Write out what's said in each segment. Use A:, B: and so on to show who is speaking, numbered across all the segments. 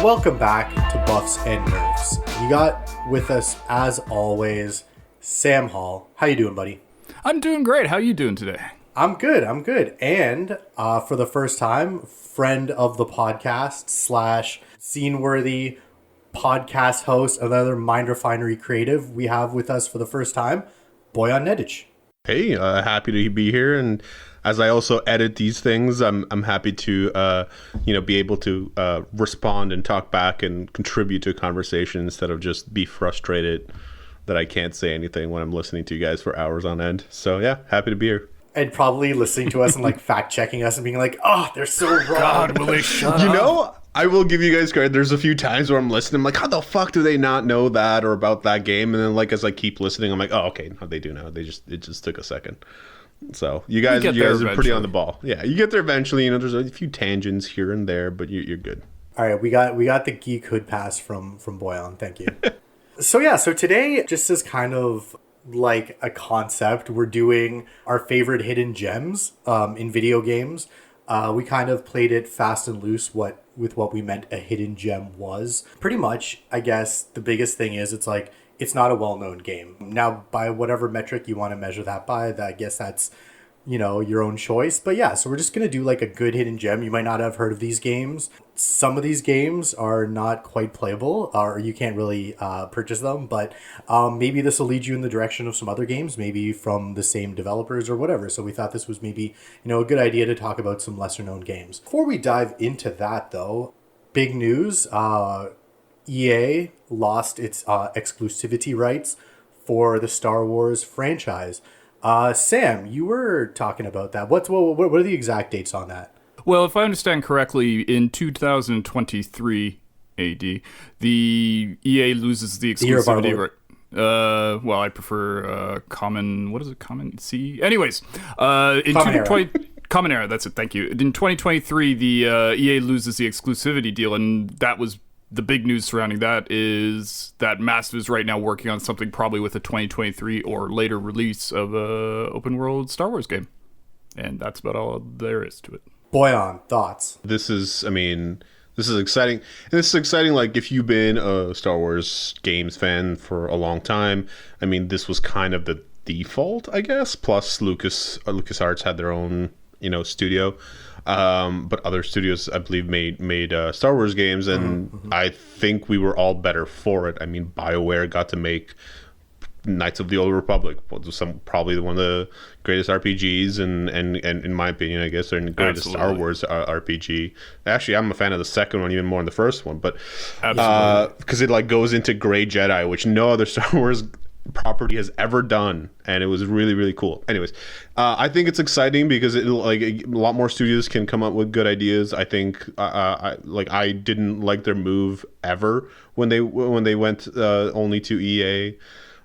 A: welcome back to Buffs and Nerfs. You got with us, as always, Sam Hall. How you doing, buddy?
B: I'm doing great. How are you doing today?
A: I'm good. And for the first time, friend of the podcast / scene-worthy podcast host, another Mind Refinery creative, we have with us for the first time, Boyan Nedic.
C: Hey, happy to be here, and as I also edit these things, I'm happy to be able to respond and talk back and contribute to a conversation instead of just be frustrated that I can't say anything when I'm listening to you guys for hours on end. So yeah, happy to be here.
A: And probably listening to us and like fact checking us and being like, oh, they're so wrong.
B: God, will they shut up?
C: You know, I will give you guys credit. There's a few times where I'm listening, I'm like, how the fuck do they not know that or about that game? And then like as I keep listening, I'm like, oh, okay, no, they do know. It just took a second. So you guys are pretty on the ball. Yeah, you get there eventually. You know, there's a few tangents here and there, but you're good.
A: All right, we got the geek hood pass from Boyan. Thank you. So today, just as kind of like a concept, we're doing our favorite hidden gems in video games. We kind of played it fast and loose with what we meant a hidden gem was. Pretty much, I guess the biggest thing is it's not a well-known game. Now, by whatever metric you want to measure that by, I guess that's, your own choice. But yeah, so we're just going to do like a good hidden gem. You might not have heard of these games. Some of these games are not quite playable, or you can't really purchase them, but maybe this will lead you in the direction of some other games, maybe from the same developers or whatever. So we thought this was maybe, a good idea to talk about some lesser known games. Before we dive into that though, big news, EA lost its exclusivity rights for the Star Wars franchise. Sam, you were talking about that. What are the exact dates on that?
B: Well, if I understand correctly, in 2023 AD, the EA loses the exclusivity right. Well, I prefer Common. What is it? Common C. Anyways, in Common Era. That's it. Thank you. In 2023, the EA loses the exclusivity deal, and that was the big news surrounding that is that Massive is right now working on something probably with a 2023 or later release of a open world Star Wars game, and that's about all there is to it.
A: Boyan, thoughts?
C: This is exciting. And this is exciting, like, if you've been a Star Wars games fan for a long time, I mean, this was kind of the default, I guess. Plus, LucasArts had their own, studio. But other studios, I believe, made Star Wars games, and I think we were all better for it. I mean, BioWare got to make Knights of the Old Republic, probably one of the greatest RPGs, and in my opinion, I guess they're the greatest Star Wars RPG. Actually, I'm a fan of the second one even more than the first one, but because it like goes into Grey Jedi, which no other Star Wars property has ever done, and it was really, really cool. Anyways, I think it's exciting because a lot more studios can come up with good ideas. I think I didn't like their move ever when they went only to EA.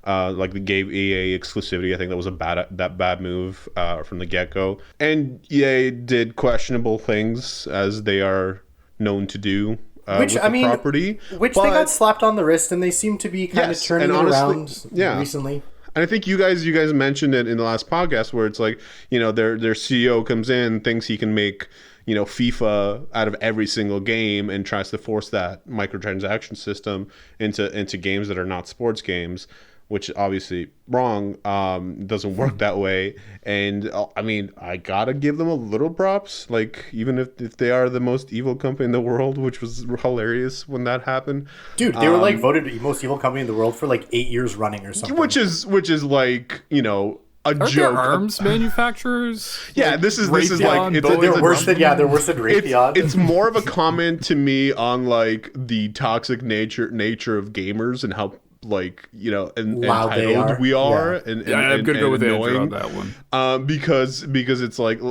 C: They gave EA exclusivity. I think that was a bad move from the get-go. And EA did questionable things, as they are known to do. Property,
A: they got slapped on the wrist, and they seem to be kind of turning it around recently.
C: And I think you guys mentioned it in the last podcast, where it's like, their CEO comes in, thinks he can make FIFA out of every single game, and tries to force that microtransaction system into games that are not sports games, which is obviously wrong. Doesn't work that way. And I mean, I gotta give them a little props, like, even if they are the most evil company in the world, which was hilarious when that happened.
A: Dude, they were voted most evil company in the world for 8 years running or something.
C: Which is like, a
B: Aren't
C: joke.
B: There arms manufacturers?
C: Yeah, this is like
A: they're worse than Raytheon.
C: It's more of a comment to me on like the toxic nature of gamers and how entitled we are, and
B: I'm gonna go with
C: Andrew
B: on that one.
C: Because it's like, there's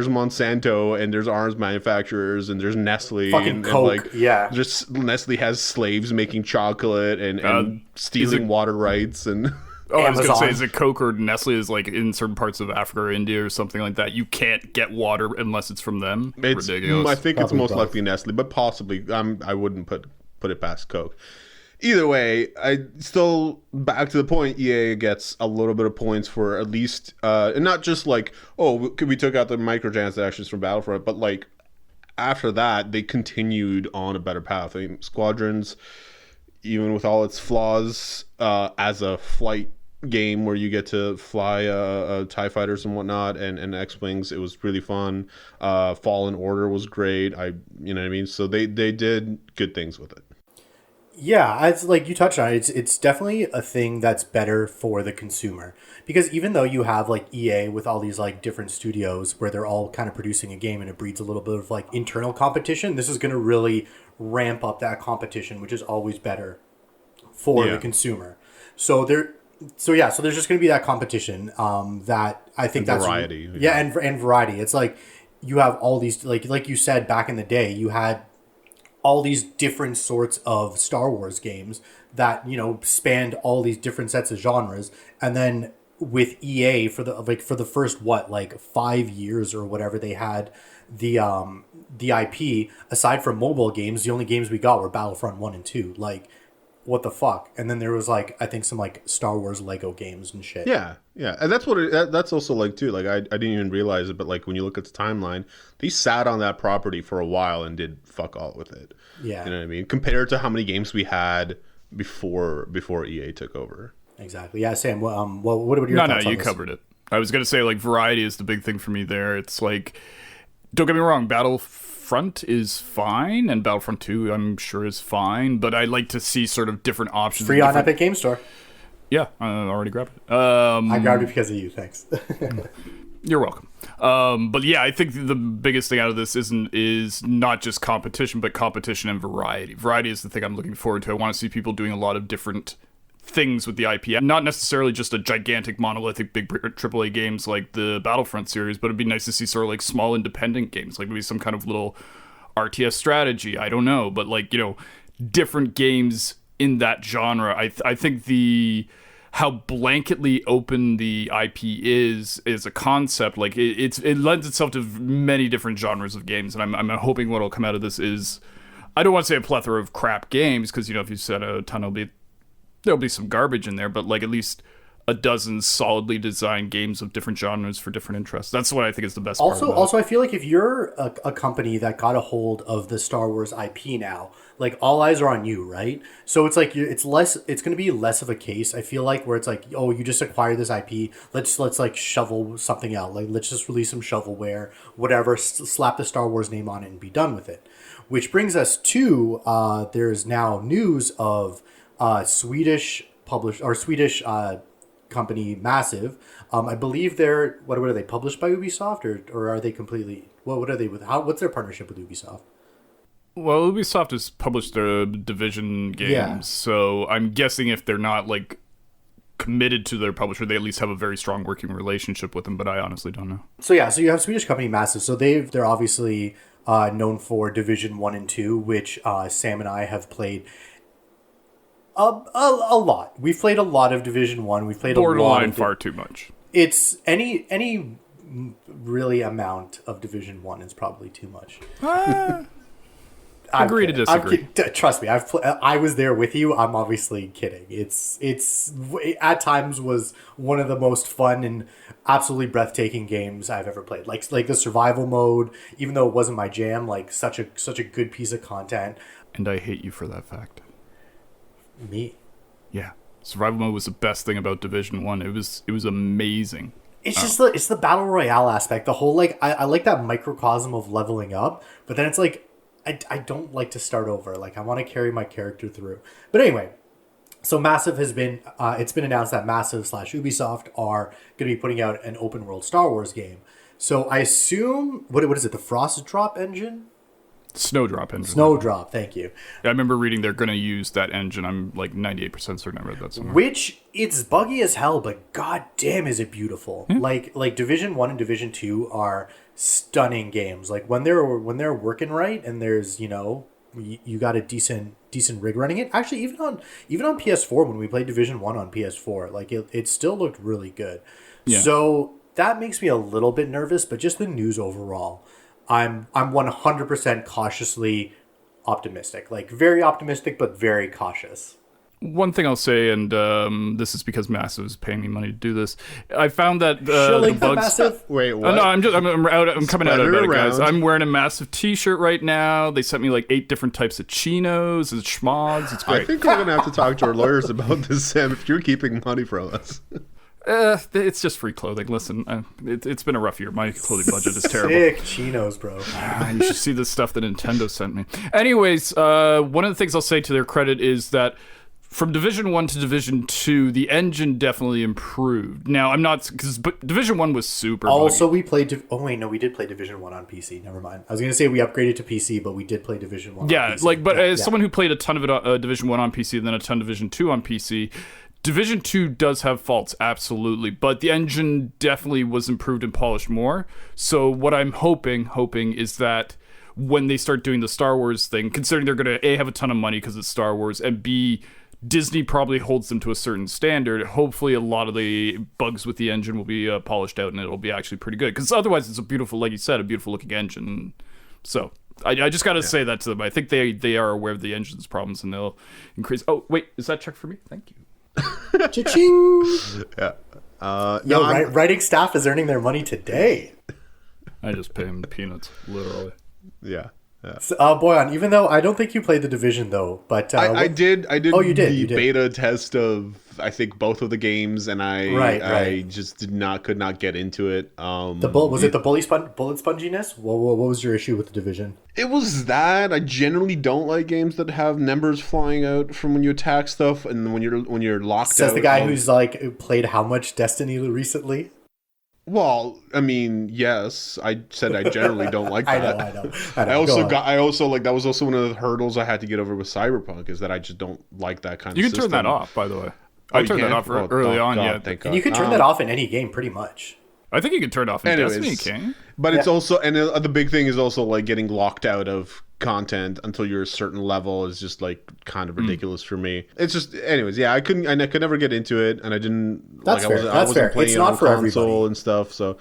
C: Monsanto, and there's arms manufacturers, and there's Nestle,
A: fucking Coke,
C: just Nestle has slaves making chocolate and stealing water rights and.
B: Oh, Amazon. I was going to say, is it Coke or Nestle is like in certain parts of Africa or India or something like that? You can't get water unless it's from them.
C: It's ridiculous. I think probably it's most likely Nestle, but possibly I wouldn't put it past Coke. Either way, I still, back to the point, EA gets a little bit of points for at least, and not just like, we took out the microtransactions from Battlefront, but like after that, they continued on a better path. I mean, Squadrons, even with all its flaws, as a flight game where you get to fly TIE fighters and whatnot, and X-Wings, it was really fun. Fallen Order was great. You know what I mean? So they did good things with it.
A: Yeah, it's like you touched on it. It's definitely a thing that's better for the consumer, because even though you have like EA with all these like different studios where they're all kind of producing a game and it breeds a little bit of like internal competition, this is going to really ramp up that competition, which is always better for the consumer. So so there's just going to be that competition. That I think that's
C: variety.
A: Yeah, and variety. It's like you have all these like you said back in the day, you had all these different sorts of Star Wars games that, you know, spanned all these different sets of genres. And then with EA for the first 5 years or whatever, they had the IP. Aside from mobile games, the only games we got were Battlefront 1 and 2. Like, what the fuck? And then there was like, I think some like Star Wars Lego games and shit.
C: Yeah, and that's that's also like too. Like I didn't even realize it, but like when you look at the timeline, they sat on that property for a while and did fuck all with it.
A: Yeah,
C: you know what I mean. Compared to how many games we had before EA took over.
A: Exactly. Yeah, Sam. What are your thoughts on
B: you
A: this?
B: covered it. I was gonna say like variety is the big thing for me there. It's like, don't get me wrong, Battlefront is fine, and Battlefront 2 I'm sure is fine, but I like to see sort of different options.
A: Free on Epic Game Store.
B: Yeah, I already grabbed it.
A: I grabbed it because of you. Thanks.
B: You're welcome. But yeah, I think the biggest thing out of this is not just competition, but competition and variety. Variety is the thing I'm looking forward to. I want to see people doing a lot of different things with the IP. Not necessarily just a gigantic, monolithic, big AAA games like the Battlefront series, but it'd be nice to see sort of like small independent games, like maybe some kind of little RTS strategy. I don't know, but like, you know, different games in that genre. I think how blanketly open the IP is a concept. Like it lends itself to many different genres of games, and I'm hoping what'll come out of this is, I don't want to say a plethora of crap games, because, you know, if you set a ton, there'll be some garbage in there, but like at least a dozen solidly designed games of different genres for different interests. That's what I think is the best part.
A: Also, I feel like if you're a company that got a hold of the Star Wars IP now, like all eyes are on you, right? So it's like it's going to be less of a case, I feel like, where it's like, oh, you just acquired this IP. Let's like shovel something out. Like, let's just release some shovelware, whatever, slap the Star Wars name on it and be done with it. Which brings us to there's now news of Swedish company Massive. I believe they're what are they, published by Ubisoft, or are they completely, what are they with, what's their partnership with Ubisoft?
B: Well, Ubisoft has published their Division games, so I'm guessing if they're not like committed to their publisher, they at least have a very strong working relationship with them, but I honestly don't know.
A: So yeah, so you have Swedish company Massive. So they're obviously known for Division 1 and 2, which Sam and I have played a lot. We've played a lot of Division 1. We've played
B: borderline far too much.
A: It's any really amount of Division 1 is probably too much.
B: Agree to disagree.
A: Trust me, I was there with you. I'm obviously kidding. It's at times was one of the most fun and absolutely breathtaking games I've ever played. Like the survival mode, even though it wasn't my jam, like such a good piece of content.
B: And I hate you for that fact.
A: Me?
B: Yeah. Survival mode was the best thing about Division 1. It was amazing.
A: It's just it's the battle royale aspect. The whole like I like that microcosm of leveling up, but then it's like I don't like to start over. Like I want to carry my character through. But anyway, so Massive has been it's been announced that Massive / Ubisoft are going to be putting out an open world Star Wars game. So I assume what is it? The Frost Drop engine?
B: Snowdrop engine.
A: Snowdrop, thank you.
B: Yeah, I remember reading they're going to use that engine. I'm like 98% certain I read that somewhere.
A: Which, it's buggy as hell, but goddamn is it beautiful. Like Division 1 and Division 2 are stunning games. Like when they're working right and there's, you know, you got a decent rig running it. Actually, even on PS4 when we played Division 1 on PS4, like it still looked really good. Yeah. So that makes me a little bit nervous, but just the news overall, I'm 100% cautiously optimistic. Like very optimistic, but very cautious.
B: One thing I'll say, and this is because Massive is paying me money to do this. I found that
A: Shilling
B: the bugs.
A: Massive?
C: Wait, what?
B: No, I'm coming out
C: Spread
B: about
C: it
B: it, guys.
C: around.
B: I'm wearing a Massive T-shirt right now. They sent me like 8 different types of chinos and schmods. It's
C: I
B: great.
C: think we're gonna have to talk to our lawyers about this, Sam. If you're keeping money from us.
B: It's just free clothing. Listen, it's been a rough year. My clothing budget is terrible.
A: Sick chinos, bro.
B: You should see the stuff that Nintendo sent me. Anyways, one of the things I'll say to their credit is that from Division 1 to Division 2, the engine definitely improved. Now, I'm not... But Division 1 was super
A: Also,
B: buggy.
A: we played... we did play Division 1 on PC. Never mind. I was going to say we upgraded to PC, but we did play Division 1 on PC.
B: But as someone who played a ton of it Division 1 on PC and then a ton of Division 2 on PC, Division 2 does have faults, absolutely. But the engine definitely was improved and polished more. So what I'm hoping is that when they start doing the Star Wars thing, considering they're going to A, have a ton of money because it's Star Wars, and B, Disney probably holds them to a certain standard. Hopefully a lot of the bugs with the engine will be polished out and it'll be actually pretty good. Because otherwise it's a beautiful, like you said, a beautiful looking engine. So I just got to say that to them. I think they are aware of the engine's problems and they'll increase. Oh, wait, is that check for me? Thank you.
A: Cha-ching!
C: Yeah.
A: Writing staff is earning their money today.
B: I just pay them peanuts, literally.
C: Yeah.
A: So, Boyan, even though I don't think you played the Division though, but
C: I did.
A: Oh, you did.
C: The beta test of I think both of the games, and I just could not get into it.
A: Was it the bullet sponginess? What was your issue with the Division?
C: It was that I generally don't like games that have numbers flying out from when you attack stuff, and when you're locked out.
A: Says the guy who's like played how much Destiny recently.
C: Well, I mean, yes, I said I generally don't like that.
A: I know.
C: I also like that was also one of the hurdles I had to get over with Cyberpunk is that I just don't like that kind
B: You
C: of
B: can
C: system.
B: turn that off, by the way.
C: Oh,
B: I turned that off early on.
C: God, thank God.
A: And you can turn that off in any game, pretty much.
B: I think you can turn it off in Destiny, King.
C: But it's also, and the big thing is also like getting locked out of content until you're a certain level is just like kind of ridiculous for me. It's just, anyways, yeah, I could never get into it, and I didn't.
A: That's
C: like,
A: fair.
C: I wasn't playing
A: It's
C: it
A: not
C: on
A: for
C: console
A: everybody
C: and stuff. So,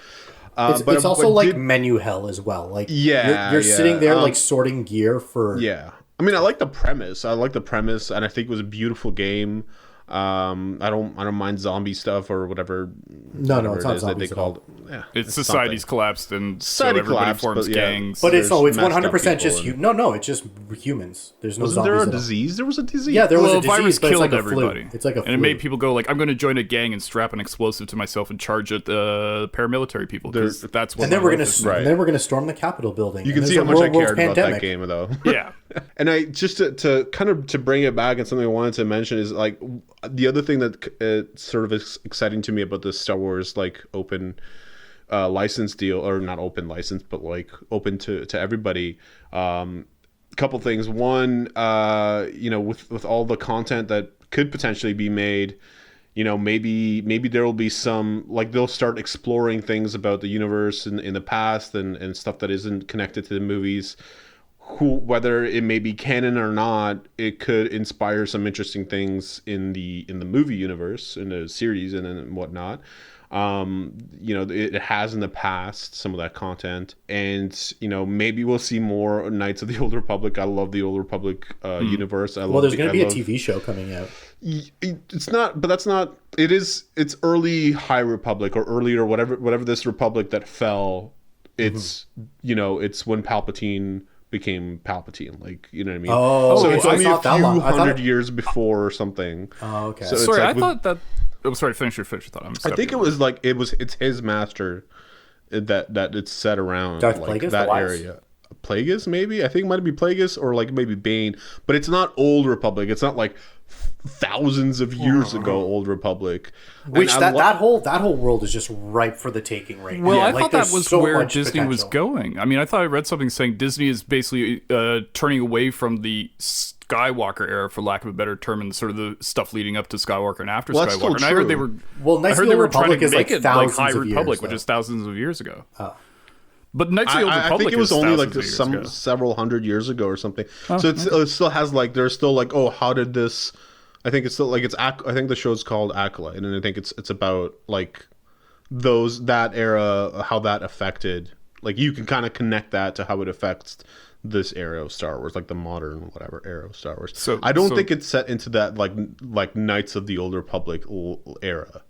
A: it's also like menu hell as well. Like you're sitting there like sorting gear for.
C: Yeah, I mean, I like the premise. And I think it was a beautiful game. I don't mind zombie stuff or whatever.
A: No, it's not
C: that
A: zombies
C: they called.
A: Yeah,
B: it's society's collapsed and
C: Society
B: so everybody
C: collapsed,
B: forms
C: but yeah.
B: gangs.
A: but it's 100% just
C: and...
A: No, it's just humans. There's no
C: Wasn't
A: zombies.
C: there a
A: at all.
C: disease? There was a disease.
A: Yeah, there was
B: Well,
A: a disease,
B: virus
A: but it's
B: killed
A: like a
B: everybody.
A: flu. It's like a flu.
B: And it made people go like, I'm going to join a gang and strap an explosive to myself and charge at the paramilitary people because that's what.
A: And then we're gonna
C: Right.
A: storm the Capitol building.
C: You can see how much I cared about that game, though.
B: Yeah.
C: And I just to kind of to bring it back, and something I wanted to mention is like the other thing that sort of is exciting to me about this Star Wars like open license deal, or not open license, but like open to everybody. Couple things. One, with all the content that could potentially be made, maybe there will be some, like they'll start exploring things about the universe in the past and stuff that isn't connected to the movies. Whether it may be canon or not, it could inspire some interesting things in the movie universe, in the series and whatnot. It has in the past some of that content, and maybe we'll see more Knights of the Old Republic. I love the Old Republic universe.
A: There's going to be a TV show coming out.
C: It's not, but that's not. It's early High Republic or earlier whatever this Republic that fell. It's it's when Palpatine became Palpatine, like, you know what I mean?
A: Oh,
C: so it's only a few hundred
A: it...
C: years before or something.
A: Oh, okay.
C: So
B: sorry,
C: like
B: I thought that. Oh, sorry. Finish your thought.
C: I think it was like it's his master that it's set around
A: Darth
C: like
A: Plagueis,
C: that area. Plagueis, maybe I think it might be Plagueis or like maybe Bane, but it's not Old Republic. It's not like thousands of years ago Old Republic.
A: Which that whole world is just ripe for the taking right now.
B: Well, I thought that was so where Disney was going. I mean, I thought I read something saying Disney is basically turning away from the Skywalker era, for lack of a better term, and sort of the stuff leading up to Skywalker and after Skywalker. And I heard they were
A: Knights of the Republic is like thousands
B: High
A: of
B: Republic,
A: years,
B: which is thousands of years ago.
A: Oh.
B: But Knights of the Old Republic,
C: I think it was only like
B: ago.
C: several hundred years ago or something. So it still has like there's still like, oh, how did this? I think it's still like I think the show's called Acolyte, and I think it's about like that era, how that affected. Like you can kind of connect that to how it affects this era of Star Wars, like the modern whatever era of Star Wars.
B: So
C: I don't think it's set into that like Knights of the Old Republic era.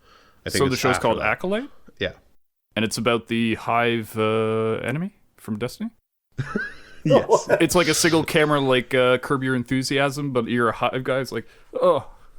C: I think
B: so the show's called
C: that.
B: Acolyte,
C: Yeah.
B: and it's about the Hive enemy from Destiny.
C: Yes.
B: It's like a single camera, like Curb Your Enthusiasm, but you're a Hive guy. It's like,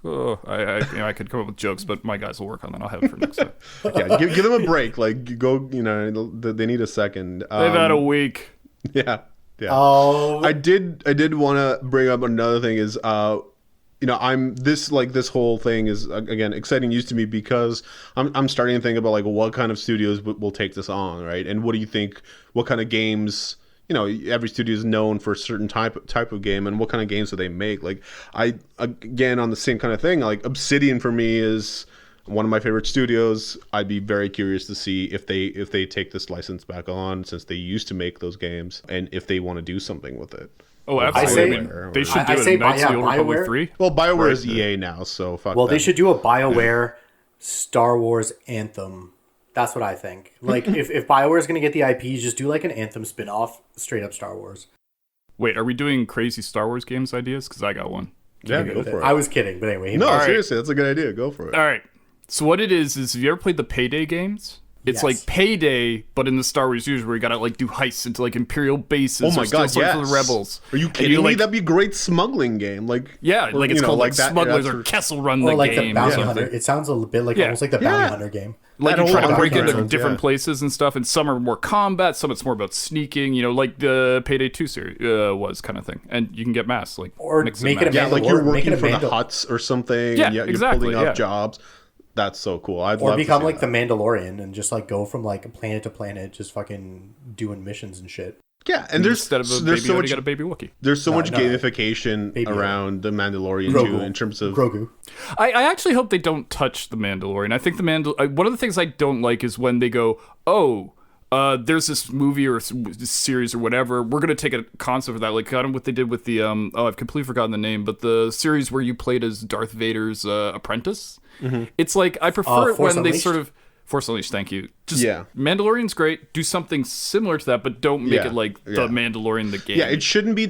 B: I could come up with jokes, but my guys will work on that. I'll have it for next time.
C: Yeah, give them a break. Like, go, they need a second.
B: They've had a week.
C: Yeah. Yeah.
A: Oh,
C: I did want to bring up another thing is, I'm this whole thing is again exciting news to me because I'm starting to think about like what kind of studios will take this on, right? And what do you think? What kind of games? Every studio is known for a certain type of game, and what kind of games do they make? Like, again on the same kind of thing. Like Obsidian for me is one of my favorite studios. I'd be very curious to see if they take this license back on, since they used to make those games, and if they want to do something with it.
B: Oh, absolutely. They should do it. Knights of the Old Republic 3.
C: Well, BioWare is EA now, so fuck
A: well,
C: them.
A: they should do a BioWare Star Wars Anthem. That's what I think. Like, if BioWare is going to get the IP, just do like an Anthem spin-off, straight up Star Wars.
B: Wait, are we doing crazy Star Wars games ideas? Because I got one.
C: Yeah, go for it.
A: I was kidding, but anyway.
C: No, seriously, that's a good idea. Go for it.
B: All right. So what it is have you ever played the Payday games? It's
A: Yes.
B: like Payday, but in the Star Wars universe, where you gotta like do heists into like Imperial bases.
C: Oh my
B: or steal
C: god,
B: something
C: yes.
B: from the rebels.
C: Are you
B: And
C: kidding me?
B: like,
C: That'd be a great smuggling game. Like,
B: yeah, like it's called like
C: that-
B: Smugglers
C: that's
B: or
C: for-
B: Kessel Run
A: Or
B: the
A: like
B: game.
A: the
B: or
A: Bounty
B: something.
A: Hunter. It sounds a bit like almost like the Bounty Hunter game.
B: Like
C: That
B: you try
C: whole
B: to break into
C: concept,
B: different
C: yeah.
B: places and stuff, and some are more combat, some it's more about sneaking, like the Payday 2 series was kind of thing. And you can get masks, like
A: Or
B: mix and
A: make it a
B: match.
C: Yeah, like you're
A: Mandalorian, make it
C: working
A: a
C: for the
A: Mandal-
C: Huts or something.
B: Yeah,
C: you're
B: exactly,
C: pulling up
B: yeah.
C: jobs. That's so cool. I'd
A: Or
C: love
A: become
C: to see
A: like the
C: that.
A: Mandalorian and just like go from like planet to planet, just fucking doing missions and shit.
C: Yeah, and there's
B: Instead of a
C: there's
B: baby,
C: so
B: Yoda,
C: much
B: you got a baby Wookiee.
C: there's so
A: No,
C: much
A: no.
C: gamification
A: Baby Yoda.
C: around the Mandalorian too,
A: Grogu.
C: in terms of
A: Grogu.
B: I actually hope they don't touch the Mandalorian. I think one of the things I don't like is when they go, there's this movie or this series or whatever. We're gonna take a concept of that, like kind of what they did with the I've completely forgotten the name, but the series where you played as Darth Vader's apprentice. Mm-hmm. It's like I prefer it
A: Force
B: when they
A: Unleashed?
B: sort of Force Unleashed. Thank you. Just
C: Yeah.
B: Mandalorian's great. Do something similar to that, but don't make
C: Yeah,
B: it like
C: yeah.
B: the Mandalorian the game.
C: Yeah, it shouldn't be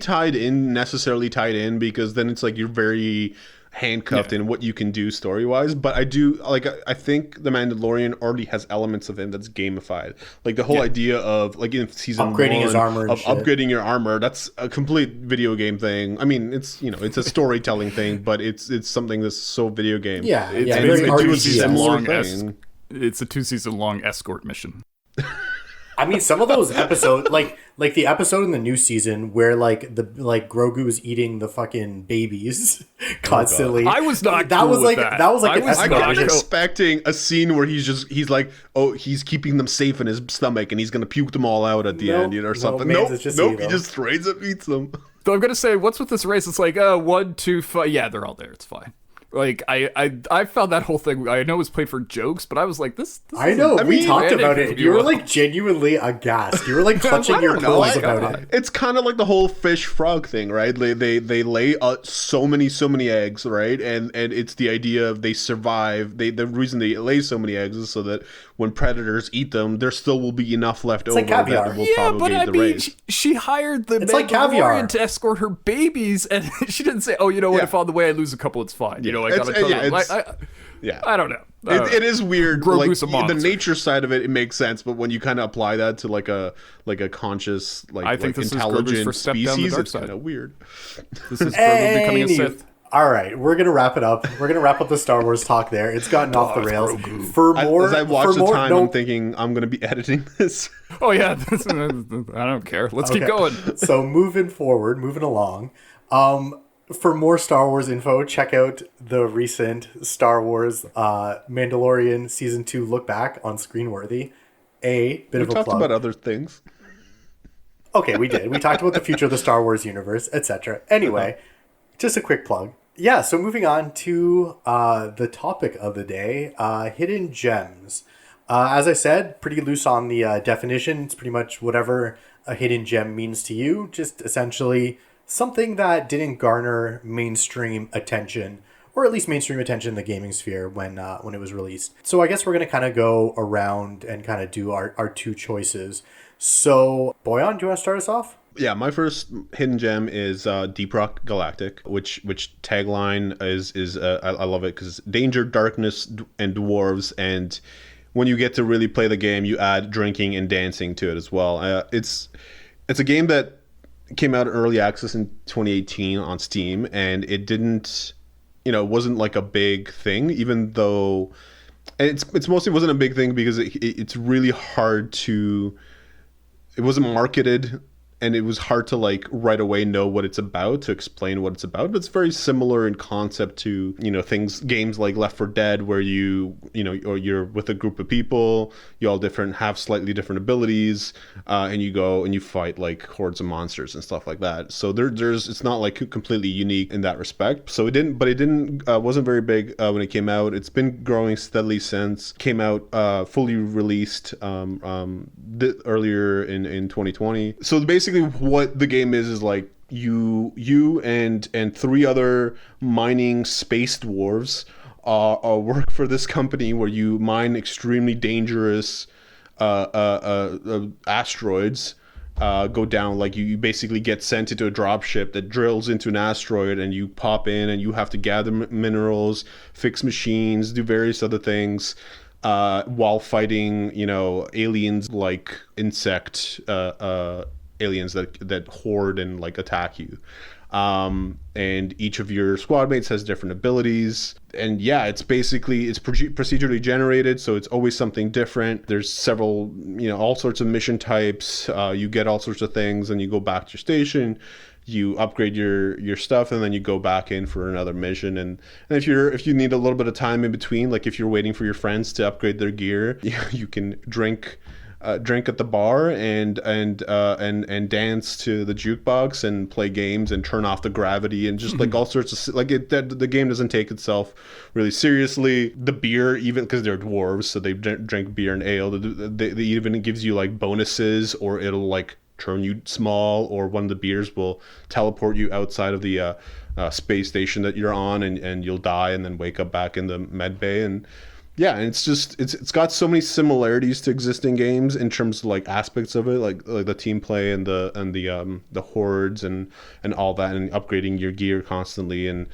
C: necessarily tied in, because then it's like you're very handcuffed in what you can do story wise. But I do like, I think the Mandalorian already has elements of him that's gamified. Like the whole idea of like in season
A: Upgrading
C: 1
A: his armor and
C: of
A: shit.
C: upgrading your armor. That's a complete video game thing. I mean, it's it's a storytelling thing, but it's something that's so video game.
A: Yeah,
B: It's
A: yeah,
B: basically
A: very
B: a
A: RPG.
B: two-season long
C: thing.
B: It's a 2-season long escort mission.
A: I mean, some of those episodes, like the episode in the new season where like Grogu is eating the fucking babies constantly.
B: I was not
A: That
B: cool
A: was
B: with
A: like
B: that.
A: that was like
B: I
A: an
B: was
C: I
B: not
C: kept
B: cool.
C: expecting a scene where he's like, he's keeping them safe in his stomach and he's gonna puke them all out at the
A: Nope,
C: end, or
A: no,
C: something.
A: Mans,
C: Nope,
A: it's just
C: nope,
A: evil.
C: he just straight up eats them.
B: Though I'm gonna say, what's with this race? It's like, 1, 2, 5. Yeah, they're all there. It's fine. Like I found that whole thing. I know it was played for jokes, but I was like, this
A: I know. We
C: mean,
A: talked
B: man,
A: about
B: it
A: it.
B: could
A: You
B: be
A: were
B: well.
A: like genuinely aghast. You were like clutching your
C: don't know,
A: pearls
C: like,
A: about it.
C: It's kind of like the whole fish frog thing, right? They lay so many eggs, right? And it's the idea of they survive. The reason they lay so many eggs is so that when predators eat them, there still will be enough left over
A: like caviar.
C: that will
B: Yeah, but
C: propagate
B: I
C: the
B: mean,
C: race.
B: she hired the
A: It's like caviar.
B: Mandalorian to escort her babies, and she didn't say, what,
C: Yeah.
B: if on the way I lose a couple, it's fine. I
C: It's-
B: got a ton
C: yeah,
B: of
C: it's- Yeah.
B: I don't know.
C: It is weird.
B: Grogu's a
C: Like
B: monster.
C: the nature side of it makes sense, but when you kind of apply that to like a conscious,
B: I think this is Grogu's
C: intelligent
B: first step down the
C: species,
B: dark
C: it's
B: side.
C: kind of weird.
B: This is Grogu becoming a
A: Anywho.
B: Sith.
A: All right, we're gonna wrap it up. We're gonna wrap up the Star Wars talk there. It's gotten off the rails. For more,
C: As I watch
A: for
C: the
A: more,
C: time,
A: no,
C: I'm thinking I'm going to be editing this.
B: Oh yeah, I don't care. Let's keep
A: Okay.
B: going.
A: So moving along. For more Star Wars info, check out the recent Star Wars Mandalorian Season 2 look back on Screenworthy. A bit
C: We
A: of a
C: talked
A: plug.
C: about other things.
A: Okay, we did. We talked about the future of the Star Wars universe, etc. Anyway, just a quick plug. Yeah, so moving on to the topic of the day, hidden gems. As I said, pretty loose on the definition. It's pretty much whatever a hidden gem means to you. Just essentially something that didn't garner mainstream attention, or at least mainstream attention in the gaming sphere when it was released. So I guess we're going to kind of go around and kind of do our two choices. So, Boyan, do you want to start us off?
C: Yeah, my first hidden gem is Deep Rock Galactic, which tagline is I love it because danger, darkness, and dwarves, and when you get to really play the game, you add drinking and dancing to it as well. It's a game that came out early access in 2018 on Steam, and it didn't, it wasn't like a big thing, even though it's mostly wasn't a big thing because it's really hard to. It wasn't marketed, and it was hard to like right away know what it's about, to explain what it's about. But it's very similar in concept to games like Left 4 Dead, where or you're with a group of people, you all have slightly different abilities, and you go and you fight like hordes of monsters and stuff like that. So it's not like completely unique in that respect. So it wasn't very big when it came out. It's been growing steadily since. Came out fully released earlier in 2020. So basically what the game is like you and three other mining space dwarves work for this company where you mine extremely dangerous asteroids. Go down, like you basically get sent into a dropship that drills into an asteroid, and you pop in and you have to gather minerals, fix machines, do various other things, while fighting aliens, like insect aliens that horde and like attack you. And each of your squad mates has different abilities, and it's procedurally generated, so it's always something different. There's several all sorts of mission types. You get all sorts of things, and you go back to your station, you upgrade your stuff, and then you go back in for another mission. And if you need a little bit of time in between, like if you're waiting for your friends to upgrade their gear, you can drink at the bar and dance to the jukebox and play games and turn off the gravity and just like all sorts of the game doesn't take itself really seriously. The beer, even because they're dwarves, so they drink beer and ale, they even gives you like bonuses, or it'll like turn you small, or one of the beers will teleport you outside of the space station that you're on, and you'll die and then wake up back in the med bay. And and it's got so many similarities to existing games in terms of like aspects of it, like the team play and the hordes and all that, and upgrading your gear constantly, and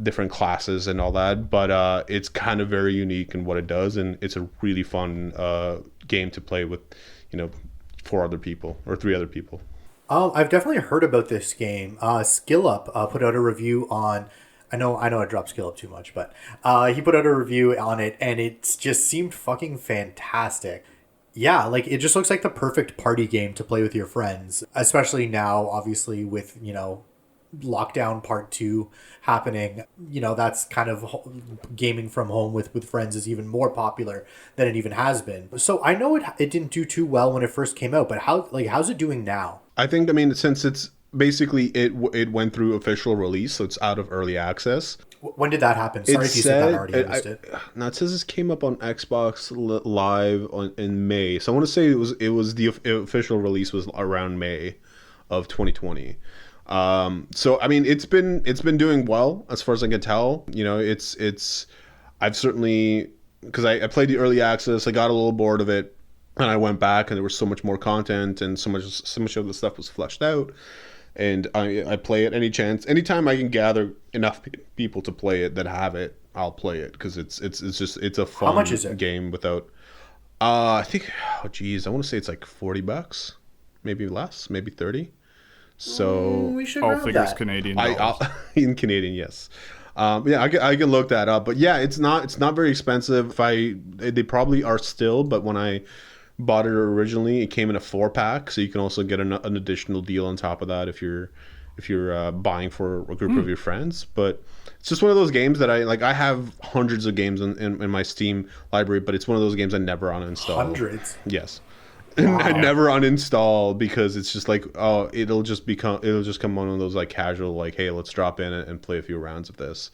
C: different classes and all that. But it's kind of very unique in what it does, and it's a really fun game to play with 4 other people or 3 other people.
A: I've definitely heard about this game. SkillUp put out a review on. I know I dropped Skill Up too much, but he put out a review on it, and it just seemed fucking fantastic. Yeah, like it just looks like the perfect party game to play with your friends, especially now, obviously, with, lockdown part 2 happening. That's kind of gaming from home with friends is even more popular than it even has been. So I know it didn't do too well when it first came out, but how's it doing now?
C: I think, since it's basically it went through official release, so it's out of early access.
A: When did that happen? Sorry if you said that already. I missed it.
C: No, it says this came up on Xbox Live in May. So I want to say it was the official release was around May of 2020. So it's been doing well as far as I can tell. I've certainly, because I played the early access, I got a little bored of it, and I went back, and there was so much more content, and so much of the stuff was fleshed out. And I play it anytime I can gather enough people to play it that have it, I'll play it, because it's a fun
A: How much is it?
C: Game without. I think, I want to say it's like $40, maybe less, maybe 30. So
A: we should
B: all
A: round
B: figures
A: that.
B: Canadian.
C: In Canadian, yes. I can look that up, but it's not very expensive. They probably are still, but when I bought it originally, it came in a 4-pack, so you can also get an additional deal on top of that if you're buying for a group of your friends. But it's just one of those games that I have hundreds of games in my Steam library, but it's one of those games I never uninstall.
A: Hundreds?
C: Yes.
A: Wow.
C: I never uninstall, because it's just like, it'll just come one of those like casual, like, hey, let's drop in and play a few rounds of this.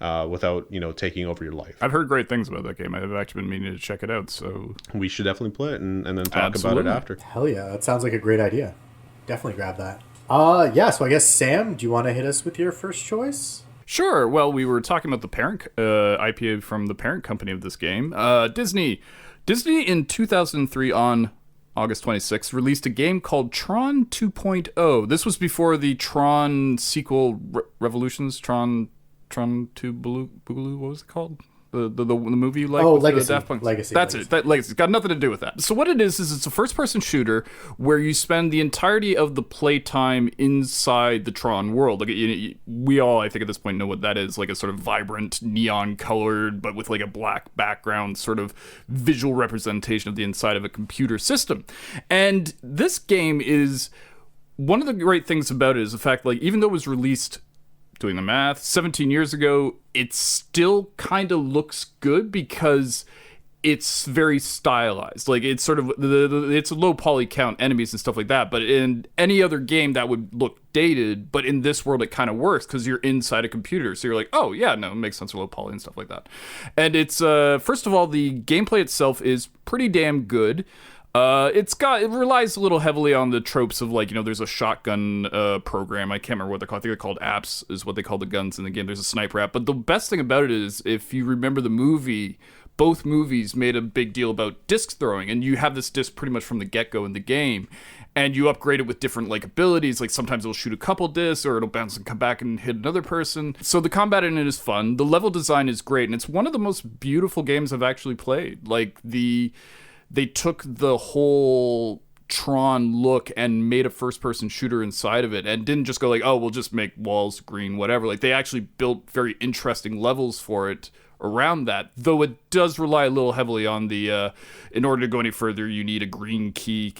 C: Without taking over your life.
B: I've heard great things about that game. I've actually been meaning to check it out, so
C: we should definitely play it and then talk about it after.
A: Hell yeah, that sounds like a great idea. Definitely grab that. So I guess, Sam, do you want to hit us with your first choice?
B: Sure. Well, we were talking about the parent IP from the parent company of this game, Disney. Disney in 2003 on August 26th, released a game called Tron 2.0. This was before the Tron sequel Revolutions, Tron 2 Boogaloo, what was it called? The movie you like?
A: Legacy.
B: The Daft Punk.
A: Legacy.
B: That's it. Legacy. It's got nothing to do with that. So what it is it's a first-person shooter where you spend the entirety of the playtime inside the Tron world. Like we all, I think, at this point know what that is. Like a sort of vibrant, neon-colored, but with like a black background, sort of visual representation of the inside of a computer system. And this game is one of the great things about it is the fact, like, even though it was released, doing the math, 17 years ago, it still kind of looks good because it's very stylized. Like, it's sort of, it's a low poly count enemies and stuff like that, but in any other game that would look dated, but in this world it kind of works because you're inside a computer, so you're like, oh yeah, no, it makes sense for low poly and stuff like that. And it's, first of all, the gameplay itself is pretty damn good. It relies a little heavily on the tropes of, like, there's a shotgun program. I can't remember what they're called. I think they're called apps is what they call the guns in the game. There's a sniper app. But the best thing about it is, if you remember the movie, both movies made a big deal about disc throwing, and you have this disc pretty much from the get-go in the game, and you upgrade it with different, like, abilities. Like, sometimes it'll shoot a couple discs, or it'll bounce and come back and hit another person. So the combat in it is fun. The level design is great, and it's one of the most beautiful games I've actually played. Like, they took the whole Tron look and made a first-person shooter inside of it, and didn't just go like, oh, we'll just make walls green, whatever. Like, they actually built very interesting levels for it around that, though it does rely a little heavily on the, in order to go any further, you need a green key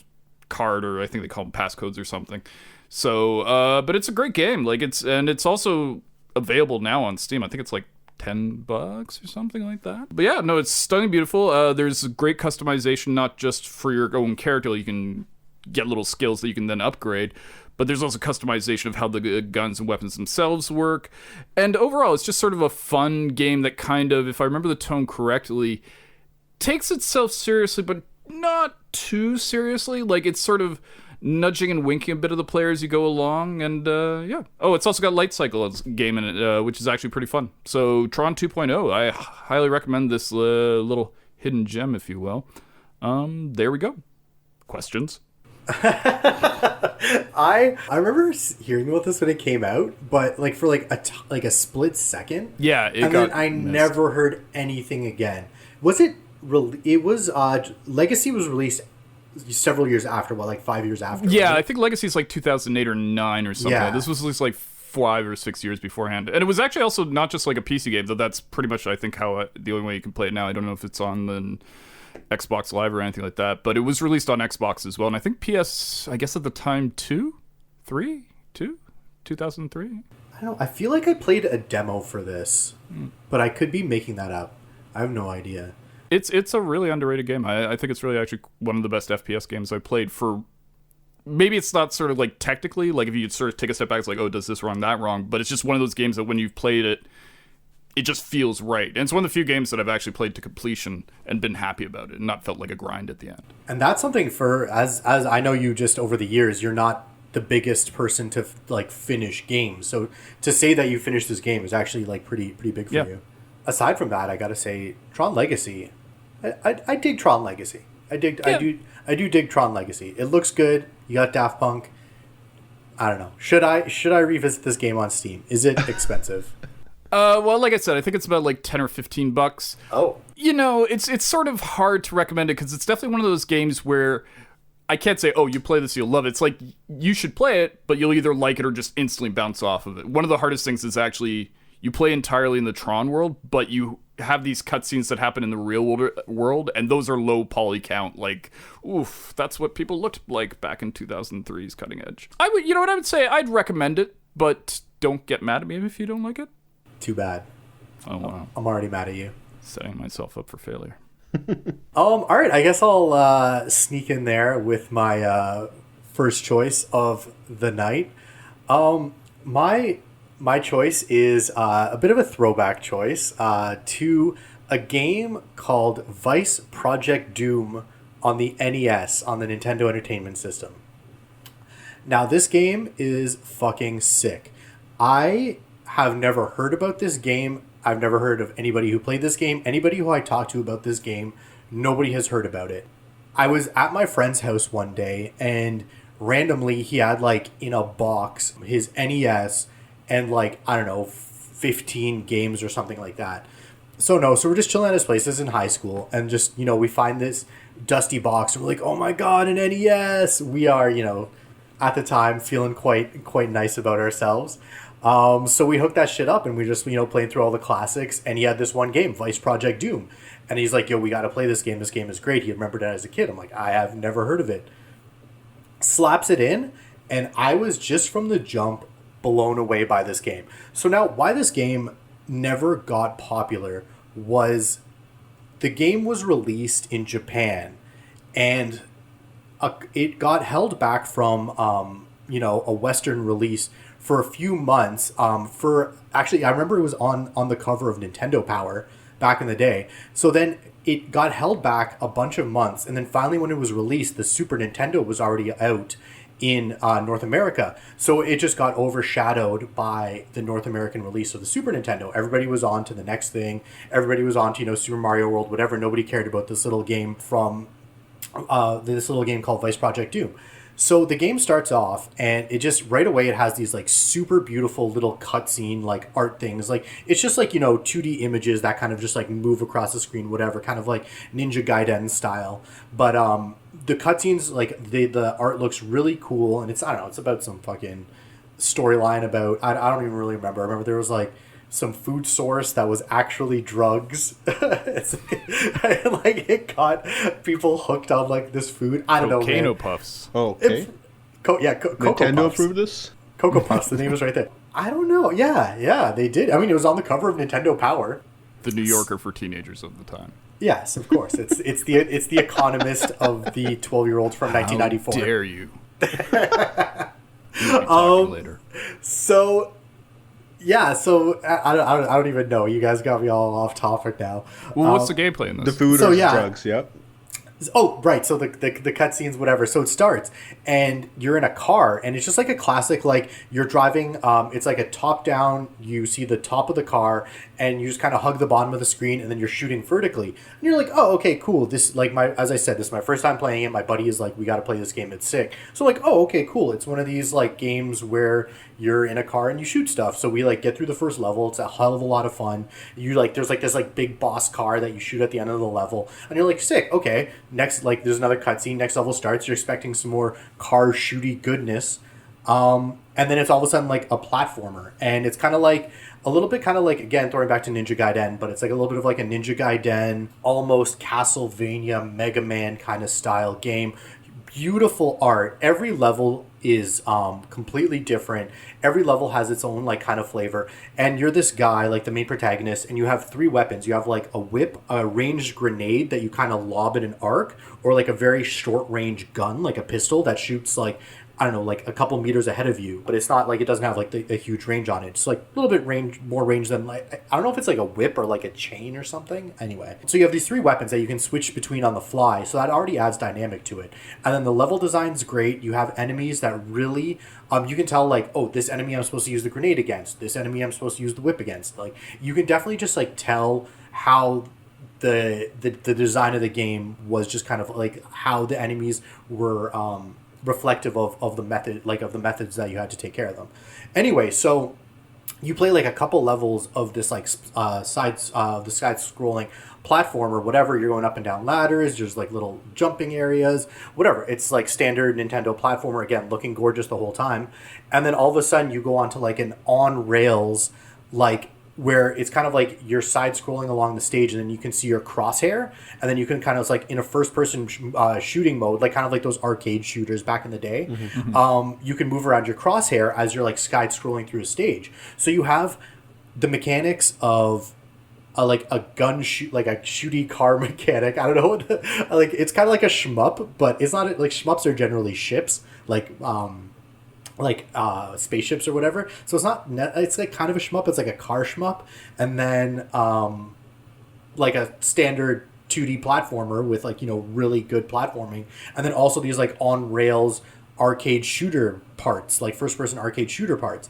B: card, or I think they call them passcodes or something. So, but it's a great game. Like, it's also available now on Steam. I think it's like $10 or something like that. But yeah, no, it's stunning, beautiful. There's great customization, not just for your own character. You can get little skills that you can then upgrade, but there's also customization of how the guns and weapons themselves work. And overall, it's just sort of a fun game that kind of, if I remember the tone correctly, takes itself seriously, but not too seriously. Like, it's sort of nudging and winking a bit of the player as you go along, and yeah. Oh, it's also got Light Cycle game in it, which is actually pretty fun. So Tron 2.0, I highly recommend this little hidden gem, if you will. There we go. Questions?
A: I remember hearing about this when it came out, but like for like a split second.
B: Yeah,
A: then I never heard anything again. Was it? It was. Legacy was released several years after, like 5 years after.
B: Yeah,
A: right?
B: I think Legacy is like 2008 or 9 or something.
A: Yeah.
B: This was at least like 5 or 6 years beforehand. And it was actually also not just like a PC game, though that's pretty much, I think, how the only way you can play it now. I don't know if it's on the Xbox Live or anything like that, but it was released on Xbox as well. And I think PS, I guess at the time, 2003?
A: I don't know. I feel like I played a demo for this, but I could be making that up. I have no idea.
B: It's a really underrated game. I think it's really actually one of the best FPS games I played. For maybe it's not sort of like technically, like if you sort of take a step back, it's like, oh, does this wrong, that wrong? But it's just one of those games that when you've played it, it just feels right. And it's one of the few games that I've actually played to completion and been happy about it and not felt like a grind at the end.
A: And that's something as I know you, just over the years, you're not the biggest person to like finish games. So to say that you finished this game is actually like pretty big for you. Aside from that, I gotta say, Tron Legacy, I dig Tron Legacy. I do dig Tron Legacy. It looks good. You got Daft Punk. I don't know. Should I revisit this game on Steam? Is it expensive?
B: Well, like I said, I think it's about like $10 or $15.
A: Oh.
B: It's sort of hard to recommend it because it's definitely one of those games where I can't say, oh, you play this, you'll love it. It's like, you should play it, but you'll either like it or just instantly bounce off of it. One of the hardest things is actually, you play entirely in the Tron world, but you have these cutscenes that happen in the real world, and those are low poly count. Like, oof, that's what people looked like back in 2003's Cutting Edge. You know what I would say? I'd recommend it, but don't get mad at me if you don't like it.
A: Too bad.
B: Oh, wow.
A: I'm already mad at you.
B: Setting myself up for failure.
A: All right, I guess I'll sneak in there with my first choice of the night. My choice is a bit of a throwback choice to a game called Vice Project Doom on the NES, on the Nintendo Entertainment System. Now, this game is fucking sick. I have never heard about this game. I've never heard of anybody who played this game. Anybody who I talked to about this game, nobody has heard about it. I was at my friend's house one day, and randomly he had like in a box his NES and like, I don't know, 15 games or something like that. So we're just chilling at his place. This is in high school, and just, we find this dusty box, and we're like, oh my god, an NES. We are, at the time feeling quite nice about ourselves. So we hooked that shit up, and we just, playing through all the classics, and he had this one game, Vice Project Doom. And he's like, yo, we got to play this game. This game is great. He remembered it as a kid. I'm like, I have never heard of it. Slaps it in, and I was just from the jump blown away by this game. So now, why this game never got popular was the game was released in Japan, and it got held back from a Western release for a few months. Actually, I remember it was on the cover of Nintendo Power back in the day. So then it got held back a bunch of months, and then finally when it was released, the Super Nintendo was already out in North America. So it just got overshadowed by the North American release of the Super Nintendo. Everybody was on to the next thing. Everybody was on to, Super Mario World, whatever. Nobody cared about this little game called Vice Project Doom. So the game starts off, and it just right away it has these like super beautiful little cutscene like art things. Like it's just like 2D images that kind of just like move across the screen, whatever, kind of like Ninja Gaiden style. But the cutscenes, like the art looks really cool, and it's about some fucking storyline about I don't even really remember. I remember there was like some food source that was actually drugs. It got people hooked on like this food. I don't know, man.
B: Volcano Puffs.
C: Oh, okay.
A: Cocoa
C: Nintendo
A: Puffs.
C: approved this?
A: Cocoa Puffs, the name is right there. I don't know. Yeah, they did. I mean, it was on the cover of Nintendo Power.
B: The New Yorker for teenagers of the time.
A: Yes, of course. It's the Economist of the 12-year-olds from 1994.
B: How dare you? We'll be talking later.
A: So I don't even know. You guys got me all off topic now.
B: Well, what's the gameplay in this?
C: The food or drugs, yep.
A: Oh, right. So the cutscenes, whatever. So it starts, and you're in a car, and it's just like a classic, like you're driving. It's like a top down. You see the top of the car, and you just kind of hug the bottom of the screen, and then you're shooting vertically. And you're like, oh, okay, cool. This, like as I said, this is my first time playing it. My buddy is like, we got to play this game. It's sick. So like, oh, okay, cool. It's one of these like games where you're in a car and you shoot stuff. So we like get through the first level. It's a hell of a lot of fun. You like, there's like this like big boss car that you shoot at the end of the level, and you're like, sick. Okay. Next, like there's another cutscene. Next level starts. You're expecting some more car shooty goodness, and then it's all of a sudden like a platformer, and it's kind of like a little bit kind of like, again, throwing back to Ninja Gaiden, but it's like a little bit of like a Ninja Gaiden, almost Castlevania, Mega Man kind of style game. Beautiful art. Every level is completely different. Every level has its own like kind of flavor, and you're this guy, like the main protagonist, and you have three weapons. You have like a whip, a ranged grenade that you kind of lob at an arc, or like a very short range gun, like a pistol that shoots like, I don't know, like a couple meters ahead of you, but it's not like, it doesn't have like a huge range on it. It's like a little bit more range than like, I don't know if it's like a whip or like a chain or something. Anyway, so you have these three weapons that you can switch between on the fly, so that already adds dynamic to it. And then the level design's great. You have enemies that really, you can tell like, oh, this enemy I'm supposed to use the grenade against. This enemy I'm supposed to use the whip against. Like, you can definitely just like tell how the design of the game was just kind of like how the enemies were reflective of the method, like of the methods that you had to take care of them. Anyway, so you play like a couple levels of this like the side scrolling platform or whatever. You're going up and down ladders. There's like little jumping areas, whatever. It's like standard Nintendo platformer, again, looking gorgeous the whole time. And then all of a sudden you go on to like an on rails, like where it's kind of like you're side scrolling along the stage, and then you can see your crosshair, and then you can kind of like in a first person shooting mode, like kind of like those arcade shooters back in the day. Mm-hmm. You can move around your crosshair as you're like side scrolling through a stage. So you have the mechanics of like a gun shoot, like a shooty car mechanic. I don't know what like it's kind of like a shmup, but it's not like shmups are generally ships, like spaceships or whatever. So it's not it's like kind of a shmup. It's like a car shmup, and then like a standard 2D platformer with like, really good platforming, and then also these like on rails arcade shooter parts, like first person arcade shooter parts.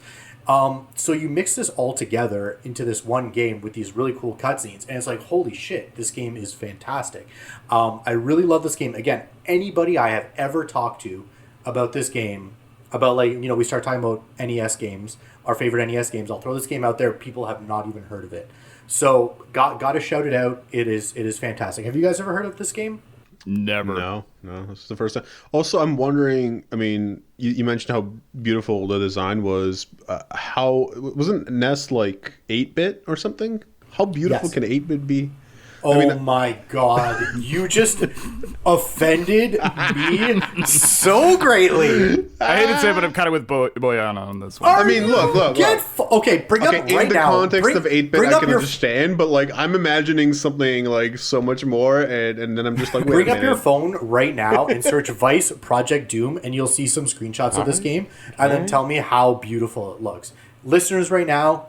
A: So you mix this all together into this one game with these really cool cutscenes, and it's like, holy shit, this game is fantastic. I really love this game. Again, anybody I have ever talked to about this game, about like, you know, we start talking about NES games, our favorite NES games, I'll throw this game out there, people have not even heard of it. So got to shout it out. It is fantastic. Have you guys ever heard of this game?
B: Never.
C: No, this is the first time. Also, I'm wondering, I mean, you mentioned how beautiful the design was. How wasn't NES like 8-bit or something? How beautiful can 8-bit be?
A: Oh my god, you just offended me so greatly.
B: I hate to say it, but I'm kind of with Boyan on this one.
C: I mean, look.
A: Okay, bring up right now.
C: In the context of 8-bit, I can understand, but like I'm imagining something like so much more, and then I'm just like, wait
A: bring
C: a
A: up
C: minute.
A: your phone right now and search Vice Project Doom, and you'll see some screenshots of this game, and then tell me how beautiful it looks. Listeners, right now,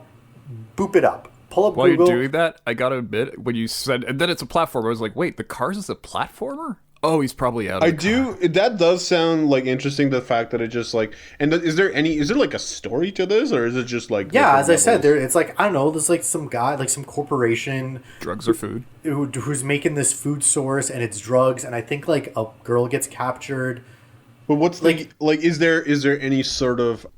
A: boop it up. Pull up
B: While
A: Google.
B: you're doing that, I gotta admit, when you said, and then it's a platformer, I was like, wait, the Cars is a platformer? Oh, he's probably out of the car.
C: That does sound like interesting, the fact that it just like, and is there like a story to this, or is it just like,
A: yeah, as I said, it's like, I don't know, there's like some guy, like some corporation,
B: drugs or food,
A: who's making this food source, and it's drugs, and I think like a girl gets captured.
C: But what's like is there any sort of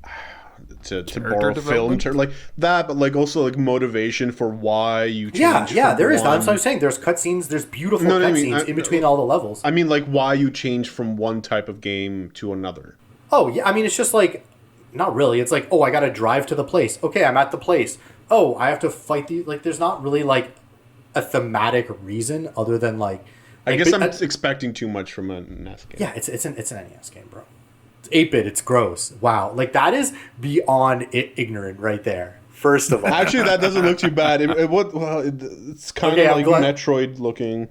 C: to borrow film term like that, but like also like motivation for why you change?
A: Yeah, there is. That's what I'm saying. There's cutscenes. There's beautiful cutscenes in between all the levels.
C: I mean, like why you change from one type of game to another.
A: Oh yeah, I mean it's just like, not really. It's like, oh, I got to drive to the place. Okay, I'm at the place. Oh, I have to fight the like. There's not really like a thematic reason other than like.
C: I guess I'm expecting too much from a NES game.
A: Yeah, it's an NES game, bro. 8-bit, it's gross. Wow, like that is beyond ignorant right there. First of all,
C: actually, that doesn't look too bad. It's kind of like Metroid looking.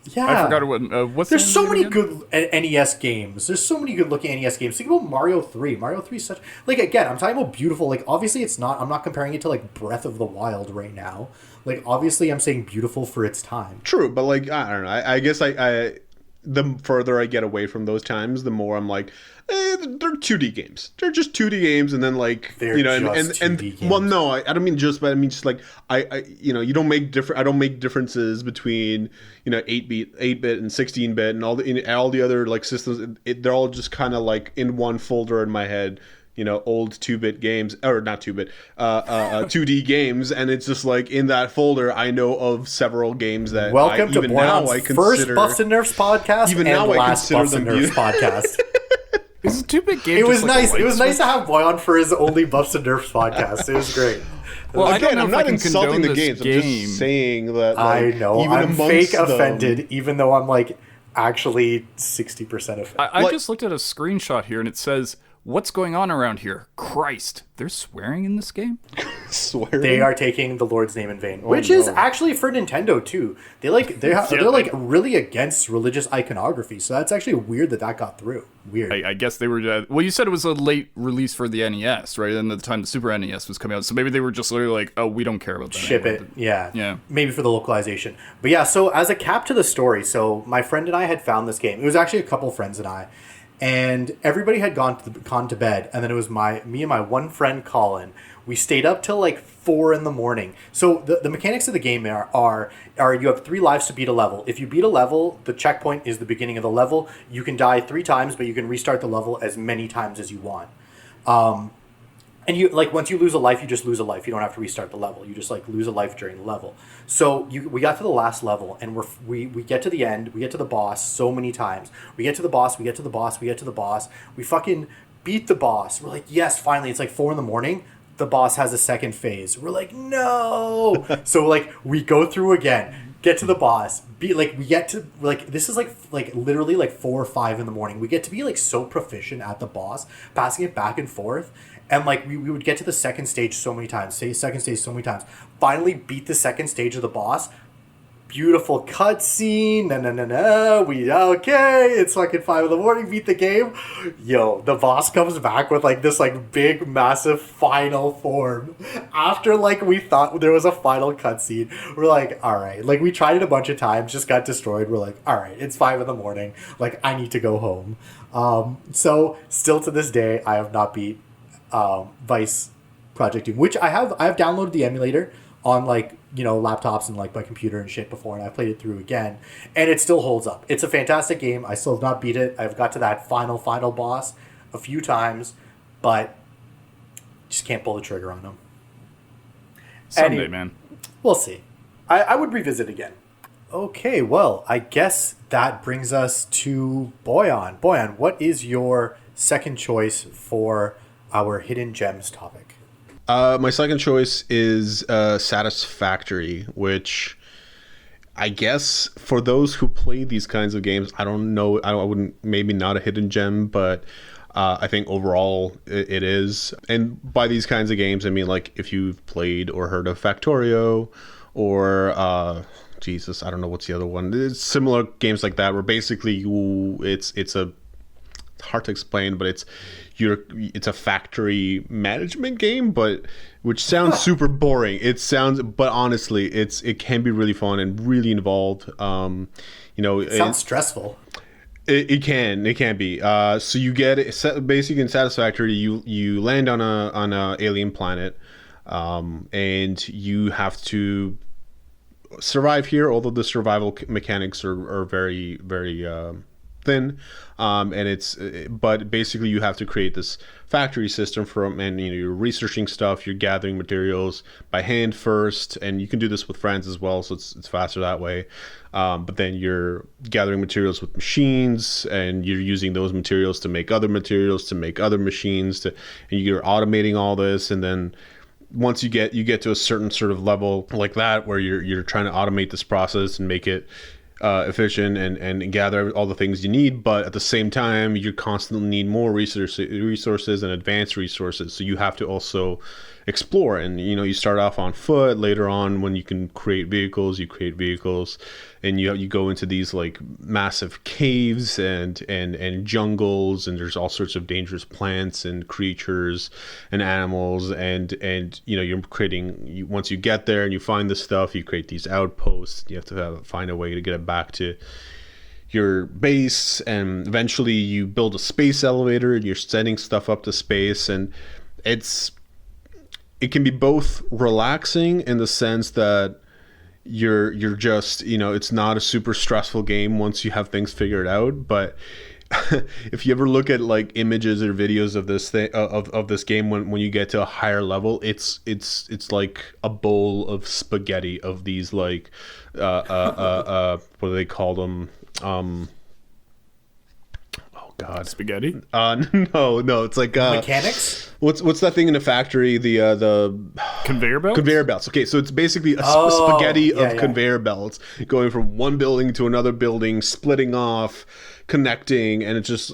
A: Yeah,
B: I forgot what's.
A: There's so many good NES games. There's so many good looking NES games. Think about Mario 3. Mario 3 is such like, again, I'm talking about beautiful. Like obviously, it's not. I'm not comparing it to like Breath of the Wild right now. Like obviously, I'm saying beautiful for its time.
C: True, but like I don't know. I guess I the further I get away from those times, the more I'm like, they're 2D games. They're just 2D games, and then like
A: they're and games.
C: Well, no, I don't mean just, but I mean just like I you know, you don't make different. I don't make differences between 8-bit and 16-bit and all the other like systems. They're all just kind of like in one folder in my head. Old 2-bit games, or not 2-bit, 2D games, and it's just like in that folder, I know of several games that
A: Welcome to Boyan's first Buffs and Nerfs podcast,
C: even
A: and
C: now
A: last
C: I consider
A: Buffs
C: them
A: and Nerfs podcast.
B: Is a 2-bit game?
A: It was nice. It was nice to have Boyan for his only Buffs and Nerfs podcast. It was great.
B: Well,
C: again, I'm not insulting the games. I'm just saying that. Like,
A: I know.
C: Even
A: I'm fake offended, even though I'm like actually 60% offended.
B: I just looked at a screenshot here, and it says, "What's going on around here? Christ, they're swearing in this game."
C: Swearing?
A: They are taking the Lord's name in vain, which is actually for Nintendo too. They're like really against religious iconography, so that's actually weird that got through. Weird.
B: I guess they were. Well, you said it was a late release for the NES, right? And at the time the Super NES was coming out, so maybe they were just literally like, "Oh, we don't care about that."
A: Ship
B: anymore.
A: it, yeah.
B: Yeah.
A: Maybe for the localization, but yeah. So as a cap to the story, so my friend and I had found this game. It was actually a couple friends and I. And everybody had gone to bed, and then it was me and my one friend Colin. We stayed up till like 4 a.m. So the mechanics of the game are you have 3 lives to beat a level. If you beat a level, the checkpoint is the beginning of the level. You can die 3 times, but you can restart the level as many times as you want. And you like once you lose a life, you just lose a life. You don't have to restart the level. You just like lose a life during the level. So we got to the last level, and we get to the end. We get to the boss so many times. We get to the boss. We get to the boss. We get to the boss. We fucking beat the boss. We're like, yes, finally. It's like 4 a.m. The boss has a second phase. We're like, no. So like we go through again. Get to the boss. We get to like this is like literally like 4 or 5 in the morning. We get to be like so proficient at the boss, passing it back and forth. And like we would get to the second stage so many times, finally beat the second stage of the boss. Beautiful cutscene. It's fucking 5 a.m. Beat the game. Yo, the boss comes back with like this like big massive final form. After like we thought there was a final cutscene, we're like, all right. Like we tried it a bunch of times, just got destroyed. We're like, all right, it's 5 a.m. Like I need to go home. So still to this day, I have not beat Vice Project Doom, which I've downloaded the emulator on like, laptops and like my computer and shit before, and I played it through again, and it still holds up. It's a fantastic game. I still have not beat it. I've got to that final boss a few times, but just can't pull the trigger on him.
B: Someday,
A: anyway,
B: man.
A: We'll see. I would revisit again. Okay, well, I guess that brings us to Boyan. Boyan, what is your second choice for our hidden gems topic?
C: My second choice is Satisfactory, which I guess for those who play these kinds of games, I wouldn't, maybe not a hidden gem, but I think overall it is. And by these kinds of games, I mean, like, if you've played or heard of Factorio or Jesus, I don't know what's the other one. It's similar games like that where basically it's hard to explain, but it's a factory management game, but which sounds super boring. But honestly, it can be really fun and really involved.
A: It sounds stressful.
C: It can be. So you get basically in Satisfactory, you land on a alien planet, and you have to survive here. Although the survival mechanics are very, very thin, but basically you have to create this factory system and you're researching stuff, you're gathering materials by hand first, and you can do this with friends as well, so it's faster that way. But then you're gathering materials with machines, and you're using those materials to make other materials to make other machines, and you're automating all this. And then once you get to a certain sort of level like that, where you're trying to automate this process and make it efficient and gather all the things you need, but at the same time you constantly need more resources and advanced resources, so you have to also explore. And you start off on foot. Later on, when you can create vehicles, you create vehicles, and you go into these like massive caves and jungles, and there's all sorts of dangerous plants and creatures and animals, and you're creating, once you get there and you find this stuff, you create these outposts. You have to find a way to get it back to your base, and eventually you build a space elevator and you're sending stuff up to space. And it can be both relaxing in the sense that you're just, it's not a super stressful game once you have things figured out. But if you ever look at like images or videos of this thing, of this game, when you get to a higher level, it's like a bowl of spaghetti of these like what do they call them? God,
B: spaghetti?
C: No, it's like
A: mechanics.
C: What's that thing in a factory? The
B: conveyor belts.
C: Conveyor belts. Okay, so it's basically a spaghetti of conveyor belts going from one building to another building, splitting off, connecting, and it's just.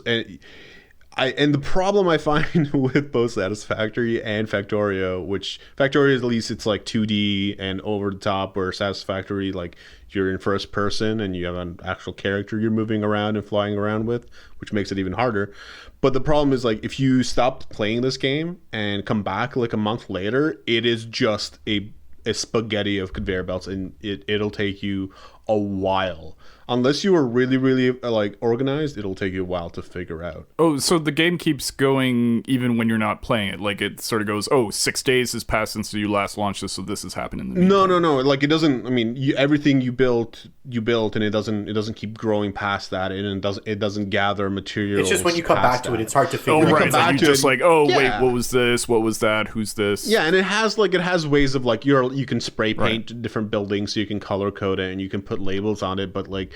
C: And the problem I find with both Satisfactory and Factorio, which Factorio at least it's like 2D and over the top, where Satisfactory, like, you're in first person and you have an actual character you're moving around and flying around with, which makes it even harder. But the problem is, like, if you stop playing this game and come back like a month later, it is just a spaghetti of conveyor belts, and it'll take you a while. Unless you are really, really like organized, it'll take you a while to figure out.
B: Oh, so the game keeps going even when you're not playing it. Like, it sort of goes, 6 days has passed since you last launched this, so this has happened in the meantime.
C: No. Like, it doesn't. I mean, everything you built, and it doesn't keep growing past that, and it doesn't gather materials.
A: It's just when you come back to it, it's hard to figure out.
B: Right. It's like you're just like, wait, what was this? What was that? Who's this?
C: Yeah, and it has ways of like you can spray paint different buildings, so you can color code it and you can put labels on it, but like,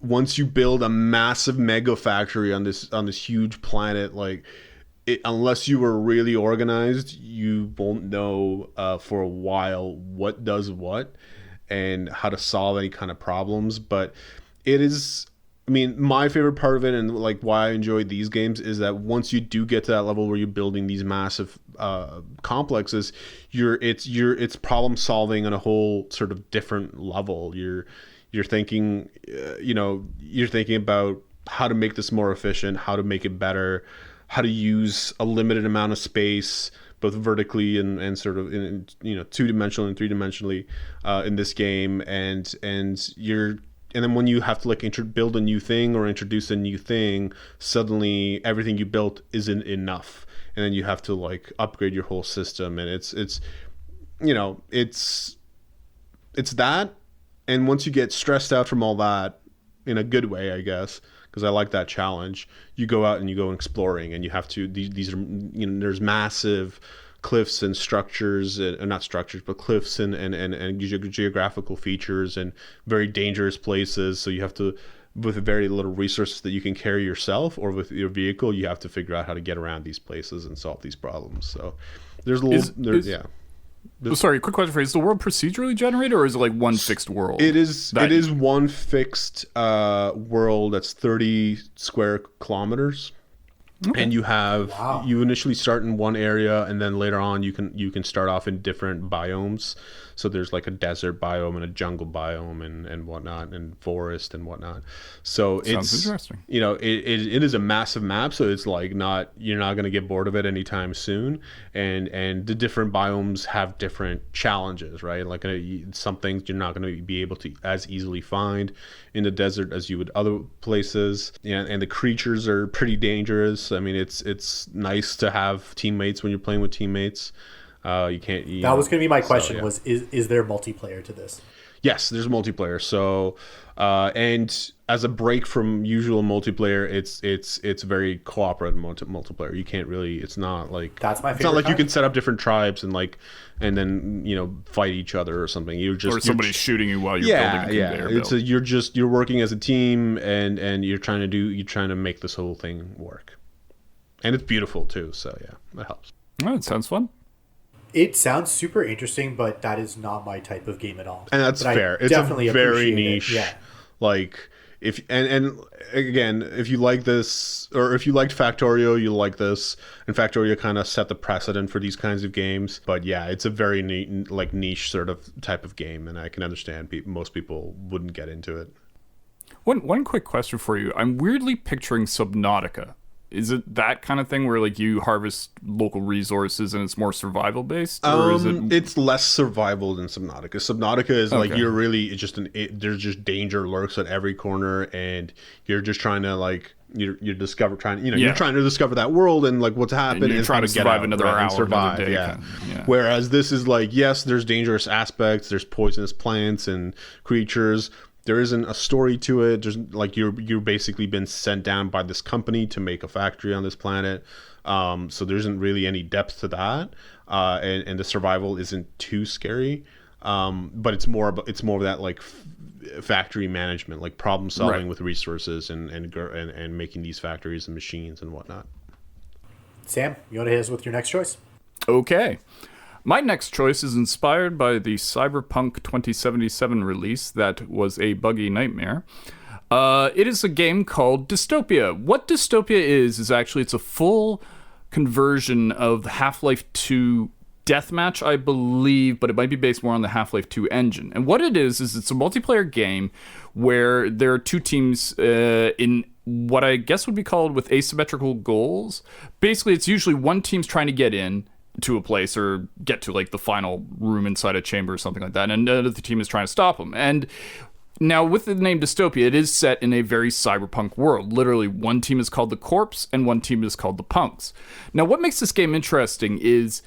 C: once you build a massive mega factory on this huge planet, like, unless you were really organized, you won't know for a while what does what and how to solve any kind of problems. But it is, I mean, my favorite part of it, and like why I enjoy these games, is that once you do get to that level where you're building these massive complexes, it's problem solving on a whole sort of different level. You're thinking, you're thinking about how to make this more efficient, how to make it better, how to use a limited amount of space, both vertically and sort of in 2-dimensionally and 3-dimensionally in this game, and then when you have to like build a new thing or introduce a new thing, suddenly everything you built isn't enough, and then you have to like upgrade your whole system, and it's you know, it's that. And once you get stressed out from all that, in a good way, I guess, because I like that challenge, you go out and you go exploring, and you have to, these are, you know, there's massive cliffs and structures, not structures, but cliffs and geographical features and very dangerous places. So you have to, with very little resources that you can carry yourself or with your vehicle, you have to figure out how to get around these places and solve these problems. So there's a little, yeah.
B: Sorry, quick question for you. Is the world procedurally generated, or is it like one fixed world?
C: It is one fixed world that's 30 square kilometers. Okay. And you have you initially start in one area, and then later on you can start off in different biomes. So there's like a desert biome and a jungle biome and whatnot, and forest and whatnot. So
B: sounds interesting.
C: You know, it is a massive map, so it's like you're not going to get bored of it anytime soon. And the different biomes have different challenges, right? Like some things you're not going to be able to as easily find in the desert as you would other places. And the creatures are pretty dangerous. I mean, it's nice to have teammates when you're playing with teammates. You can't.
A: That was going to be my question. So, yeah. Is there multiplayer to this?
C: Yes, there's multiplayer. So, and as a break from usual multiplayer, it's very cooperative multiplayer. You can't really. It's not like
A: that's my favorite.
C: It's not like you can set up different tribes and then fight each other or something. Or
B: somebody's shooting you while you're building a conveyor belt.
C: You're working as a team and you're trying to make this whole thing work, and it's beautiful too. So yeah, that helps.
B: Oh, it sounds fun.
A: It sounds super interesting, but that is not my type of game at all.
C: And that's fair. It's definitely a very niche. Yeah. Like if and again, if you like this, or if you liked Factorio, you'll like this. And Factorio kind of set the precedent for these kinds of games. But yeah, it's a very niche sort of type of game, and I can understand most people wouldn't get into it.
B: One quick question for you. I'm weirdly picturing Subnautica. Is it that kind of thing where like you harvest local resources and it's more survival based, or is it?
C: It's less survival than Subnautica. Subnautica is like you're really there's just danger lurks at every corner, and you're just trying to you're trying to discover that world and like what's happened and
B: trying to
C: get out
B: another hour,
C: and survive.
B: Another day,
C: Yeah. Whereas this is like, yes, there's dangerous aspects, there's poisonous plants and creatures. There isn't a story to it. There's like you're basically been sent down by this company to make a factory on this planet. So there isn't really any depth to that, and the survival isn't too scary. But it's more of that like factory management, like problem solving with resources and making these factories and machines and whatnot.
A: Sam, you want to hit us with your next choice?
B: Okay. My next choice is inspired by the Cyberpunk 2077 release that was a buggy nightmare. It is a game called Dystopia. What Dystopia is actually it's a full conversion of the Half-Life 2 Deathmatch, I believe, but it might be based more on the Half-Life 2 engine. And what it is it's a multiplayer game where there are two teams in what I guess would be called with asymmetrical goals. Basically, it's usually one team's trying to get in to a place or get to like the final room inside a chamber or something like that, and the team is trying to stop them. And now with the name Dystopia, it is set in a very cyberpunk world. Literally, one team is called the Corps and one team is called the Punks. Now what makes this game interesting is,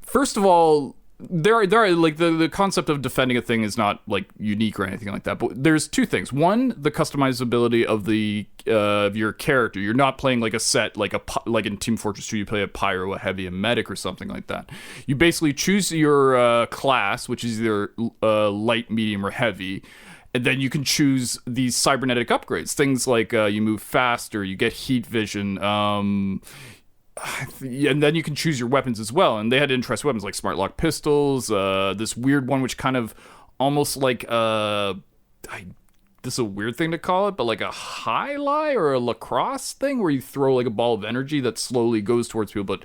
B: first of all, there are like the concept of defending a thing is not like unique or anything like that, but there's two things. One, the customizability of the of your character. You're not playing like a set like in Team Fortress 2 you play a pyro, a heavy, a medic or something like that. You basically choose your class, which is either light, medium or heavy. And then you can choose these cybernetic upgrades, things like you move faster, you get heat vision, and then you can choose your weapons as well. And they had interesting weapons like smart lock pistols, this weird one which kind of almost like this is a weird thing to call it, but like a highlight or a lacrosse thing where you throw like a ball of energy that slowly goes towards people but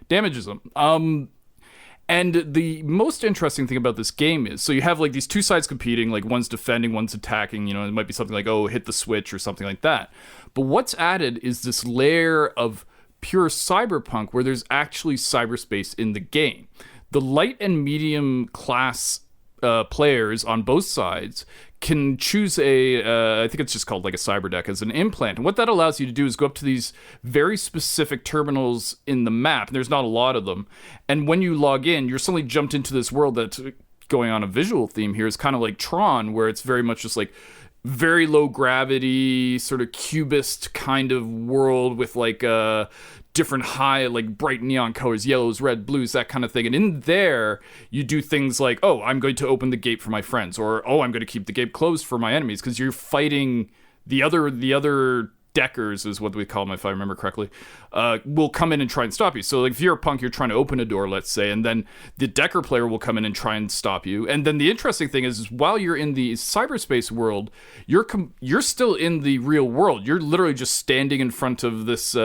B: damages them. And the most interesting thing about this game is, so you have like these two sides competing, like one's defending, one's attacking, it might be something like, oh, hit the switch or something like that. But what's added is this layer of pure cyberpunk where there's actually cyberspace in the game. The light and medium class players on both sides can choose I think it's just called like a cyberdeck as an implant. And what that allows you to do is go up to these very specific terminals in the map. And there's not a lot of them. And when you log in, you're suddenly jumped into this world that's going on a visual theme here. It's kind of like Tron, where it's very much just like very low gravity, sort of cubist kind of world with like different high, like bright neon colors, yellows, red, blues, that kind of thing. And in there, you do things like, oh, I'm going to open the gate for my friends, or oh, I'm going to keep the gate closed for my enemies, because you're fighting the other deckers, is what we call them, if I remember correctly, will come in and try and stop you. So like if you're a punk, you're trying to open a door, let's say, and then the decker player will come in and try and stop you. And then the interesting thing is while you're in the cyberspace world, you're still in the real world. You're literally just standing in front of this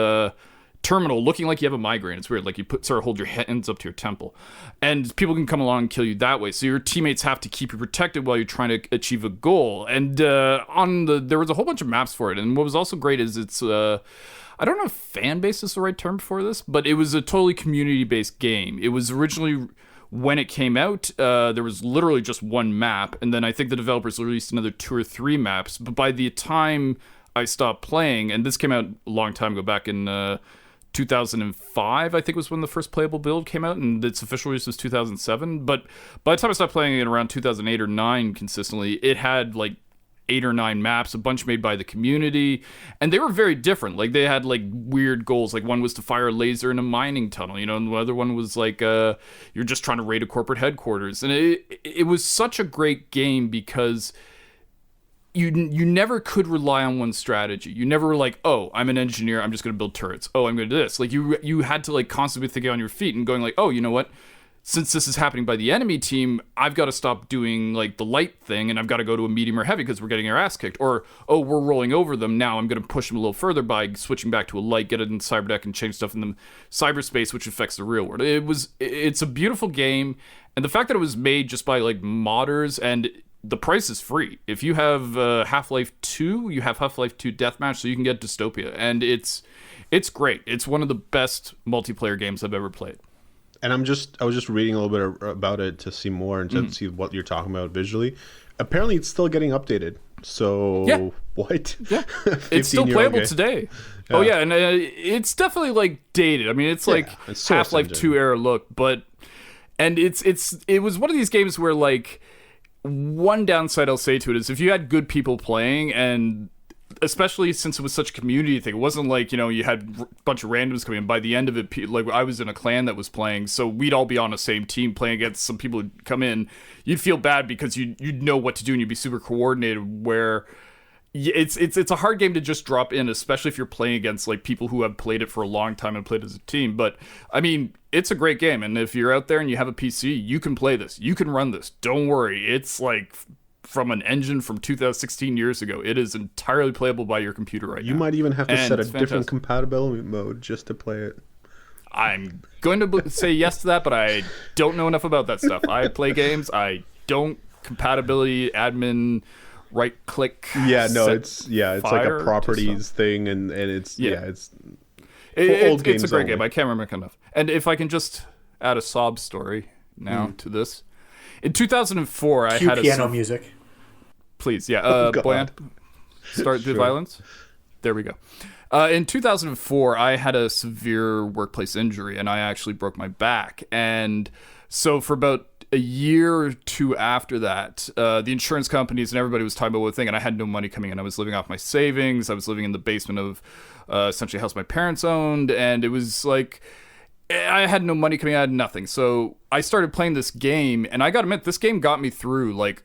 B: terminal looking like you have a migraine. It's weird. Like you sort of hold your hands up to your temple, and people can come along and kill you that way. So your teammates have to keep you protected while you're trying to achieve a goal. And there was a whole bunch of maps for it. And what was also great is it's I don't know if fan base is the right term for this, but it was a totally community based game. It was originally, when it came out, there was literally just one map, and then I think the developers released another 2 or 3 maps. But by the time I stopped playing, and this came out a long time ago, back in 2005, I think was when the first playable build came out, and its official release was 2007. But by the time I stopped playing it around 2008 or 9 consistently, it had like 8 or 9 maps, a bunch made by the community, and they were very different. Like they had like weird goals. Like one was to fire a laser in a mining tunnel, and the other one was like you're just trying to raid a corporate headquarters. And it was such a great game because you never could rely on one strategy. You never were like, oh, I'm an engineer, I'm just going to build turrets. Oh, I'm going to do this. Like you had to like constantly be thinking on your feet and going like, oh, you know what? Since this is happening by the enemy team, I've got to stop doing like the light thing, and I've got to go to a medium or heavy because we're getting our ass kicked. Or, oh, we're rolling over them. Now I'm going to push them a little further by switching back to a light, get it in cyberdeck, and change stuff in the cyberspace, which affects the real world. It's a beautiful game, and the fact that it was made just by like modders, and the price is free. If you have Half-Life 2, you have Half-Life 2 Deathmatch, so you can get Dystopia, and it's great. It's one of the best multiplayer games I've ever played.
C: And I was just reading a little bit about it to see more and to see what you're talking about visually. Apparently, it's still getting updated. So
B: yeah.
C: What?
B: Yeah, it's still playable today. Yeah. Oh yeah, and it's definitely like dated. I mean, it's like it's Half-Life 2 era look, and it was one of these games where like, one downside I'll say to it is if you had good people playing, and especially since it was such a community thing, it wasn't like, you had a bunch of randoms coming in. By the end of it, like I was in a clan that was playing, so we'd all be on the same team playing against some people who'd come in. You'd feel bad because you'd know what to do and you'd be super coordinated, where it's a hard game to just drop in, especially if you're playing against like people who have played it for a long time and played as a team. But I mean, it's a great game, and if you're out there and you have a PC, you can play this, you can run this, don't worry. It's like from an engine from 2016 years ago. It is entirely playable by your computer right now.
C: You might even have to set a different compatibility mode just to play it.
B: I'm going to say yes to that, but I don't know enough about that stuff. I play games, I don't compatibility admin right click.
C: Yeah, no, it's like a properties thing, and it's it's
B: a great game. I can't remember enough. And if I can just add a sob story now to this. In 2004, I had
A: piano music.
B: Please, yeah. Boyan, start the violence. There we go. In 2004, I had a severe workplace injury, and I actually broke my back. And so for about a year or 2 after that, the insurance companies and everybody was talking about one thing, and I had no money coming in. I was living off my savings. I was living in the basement of essentially a house my parents owned, and it was like I had no money coming in. I had nothing. So I started playing this game, and I gotta admit, this game got me through like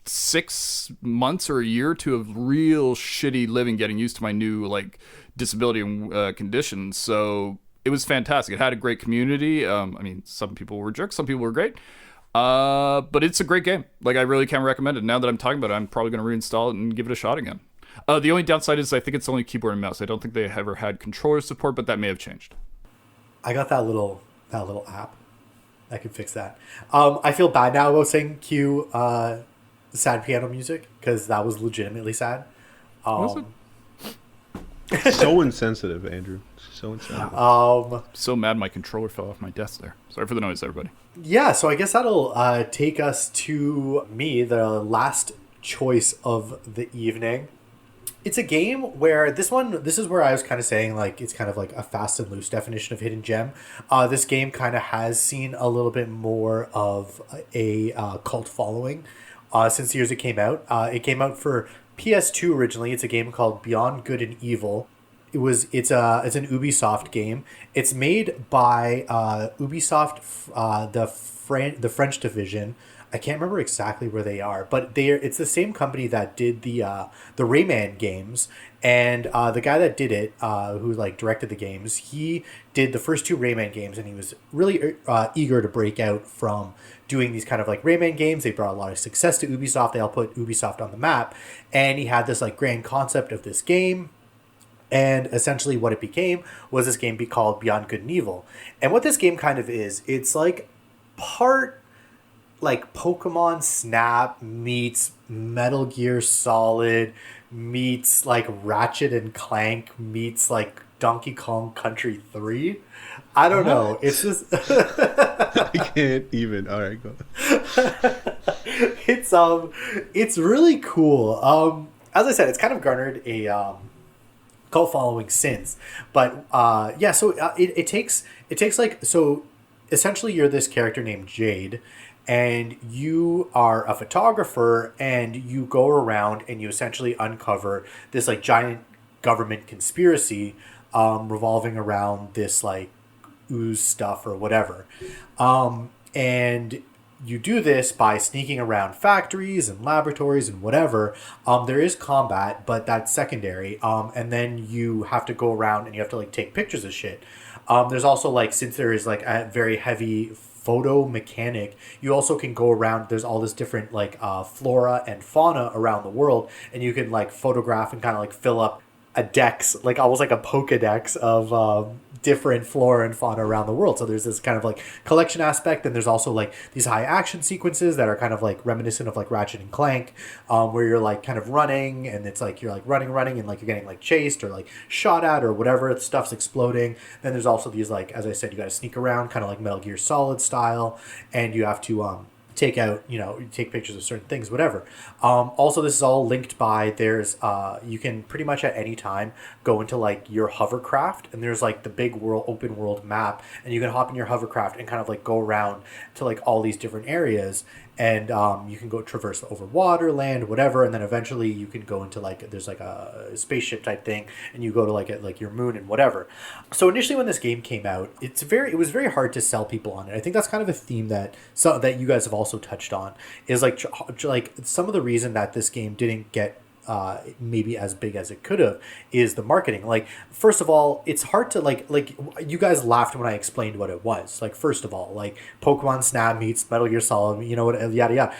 B: 6 months or a year or 2 of real shitty living, getting used to my new like disability and conditions. So it was fantastic. It had a great community. I mean, some people were jerks, some people were great. But it's a great game. Like, I really can recommend it. Now that I'm talking about it, I'm probably going to reinstall it and give it a shot again. The only downside is I think it's only keyboard and mouse. I don't think they ever had controller support, but that may have changed.
A: I got that little app. I can fix that. I feel bad now about saying cue sad piano music, because that was legitimately sad.
B: Was it?
C: So insensitive, Andrew. So insensitive.
B: So mad my controller fell off my desk there. Sorry for the noise, everybody.
A: Yeah, so I guess that'll take us to me, the last choice of the evening. It's a game where this is where I was kind of saying like it's kind of like a fast and loose definition of hidden gem. This game kind of has seen a little bit more of a cult following since the years it came out. It came out for PS2 originally. It's a game called Beyond Good and Evil. It's an Ubisoft game. It's made by Ubisoft, the French division. I can't remember exactly where they are, but it's the same company that did the Rayman games, and the guy that did it, who like directed the games, he did the first two Rayman games, and he was really eager to break out from doing these kind of like Rayman games. They brought a lot of success to Ubisoft. They all put Ubisoft on the map, and he had this like grand concept of this game. And essentially what it became was this game be called Beyond Good and Evil. And what this game kind of is, it's like part like Pokemon Snap meets Metal Gear Solid meets like Ratchet and Clank meets like Donkey Kong Country 3. I don't know. It's just
C: I can't even. All right, go.
A: It's really cool. As I said, it's kind of garnered a cult following since, but it takes like, so essentially you're this character named Jade, and you are a photographer, and you go around and you essentially uncover this like giant government conspiracy revolving around this like ooze stuff or whatever, and you do this by sneaking around factories and laboratories and whatever. There is combat, but that's secondary. And then you have to go around and you have to like take pictures of shit. There's also like, since there is like a very heavy photo mechanic, you also can go around. There's all this different like flora and fauna around the world, and you can like photograph and kind of like fill up a dex, like almost like a Pokedex of different flora and fauna around the world. So there's this kind of like collection aspect, and there's also like these high action sequences that are kind of like reminiscent of like Ratchet and Clank, where you're like kind of running, and it's like you're like running and like you're getting like chased or like shot at or whatever, stuff's exploding. Then there's also these like, as I said, you got to sneak around kind of like Metal Gear Solid style, and you have to take pictures of certain things, whatever. Also, this is all linked by, there's you can pretty much at any time go into like your hovercraft, and there's like the big open world map, and you can hop in your hovercraft and kind of like go around to like all these different areas, and you can go traverse over water, land, whatever, and then eventually you can go into like, there's like a spaceship type thing, and you go to like your moon and whatever. So initially when this game came out, it was very hard to sell people on it. I think that's kind of a theme that you guys have also touched on, is like some of the reason that this game didn't get maybe as big as it could have is the marketing. Like, first of all, it's hard to like you guys laughed when I explained what it was. Like, first of all, like Pokemon Snap meets Metal Gear Solid, you know what, yada yada.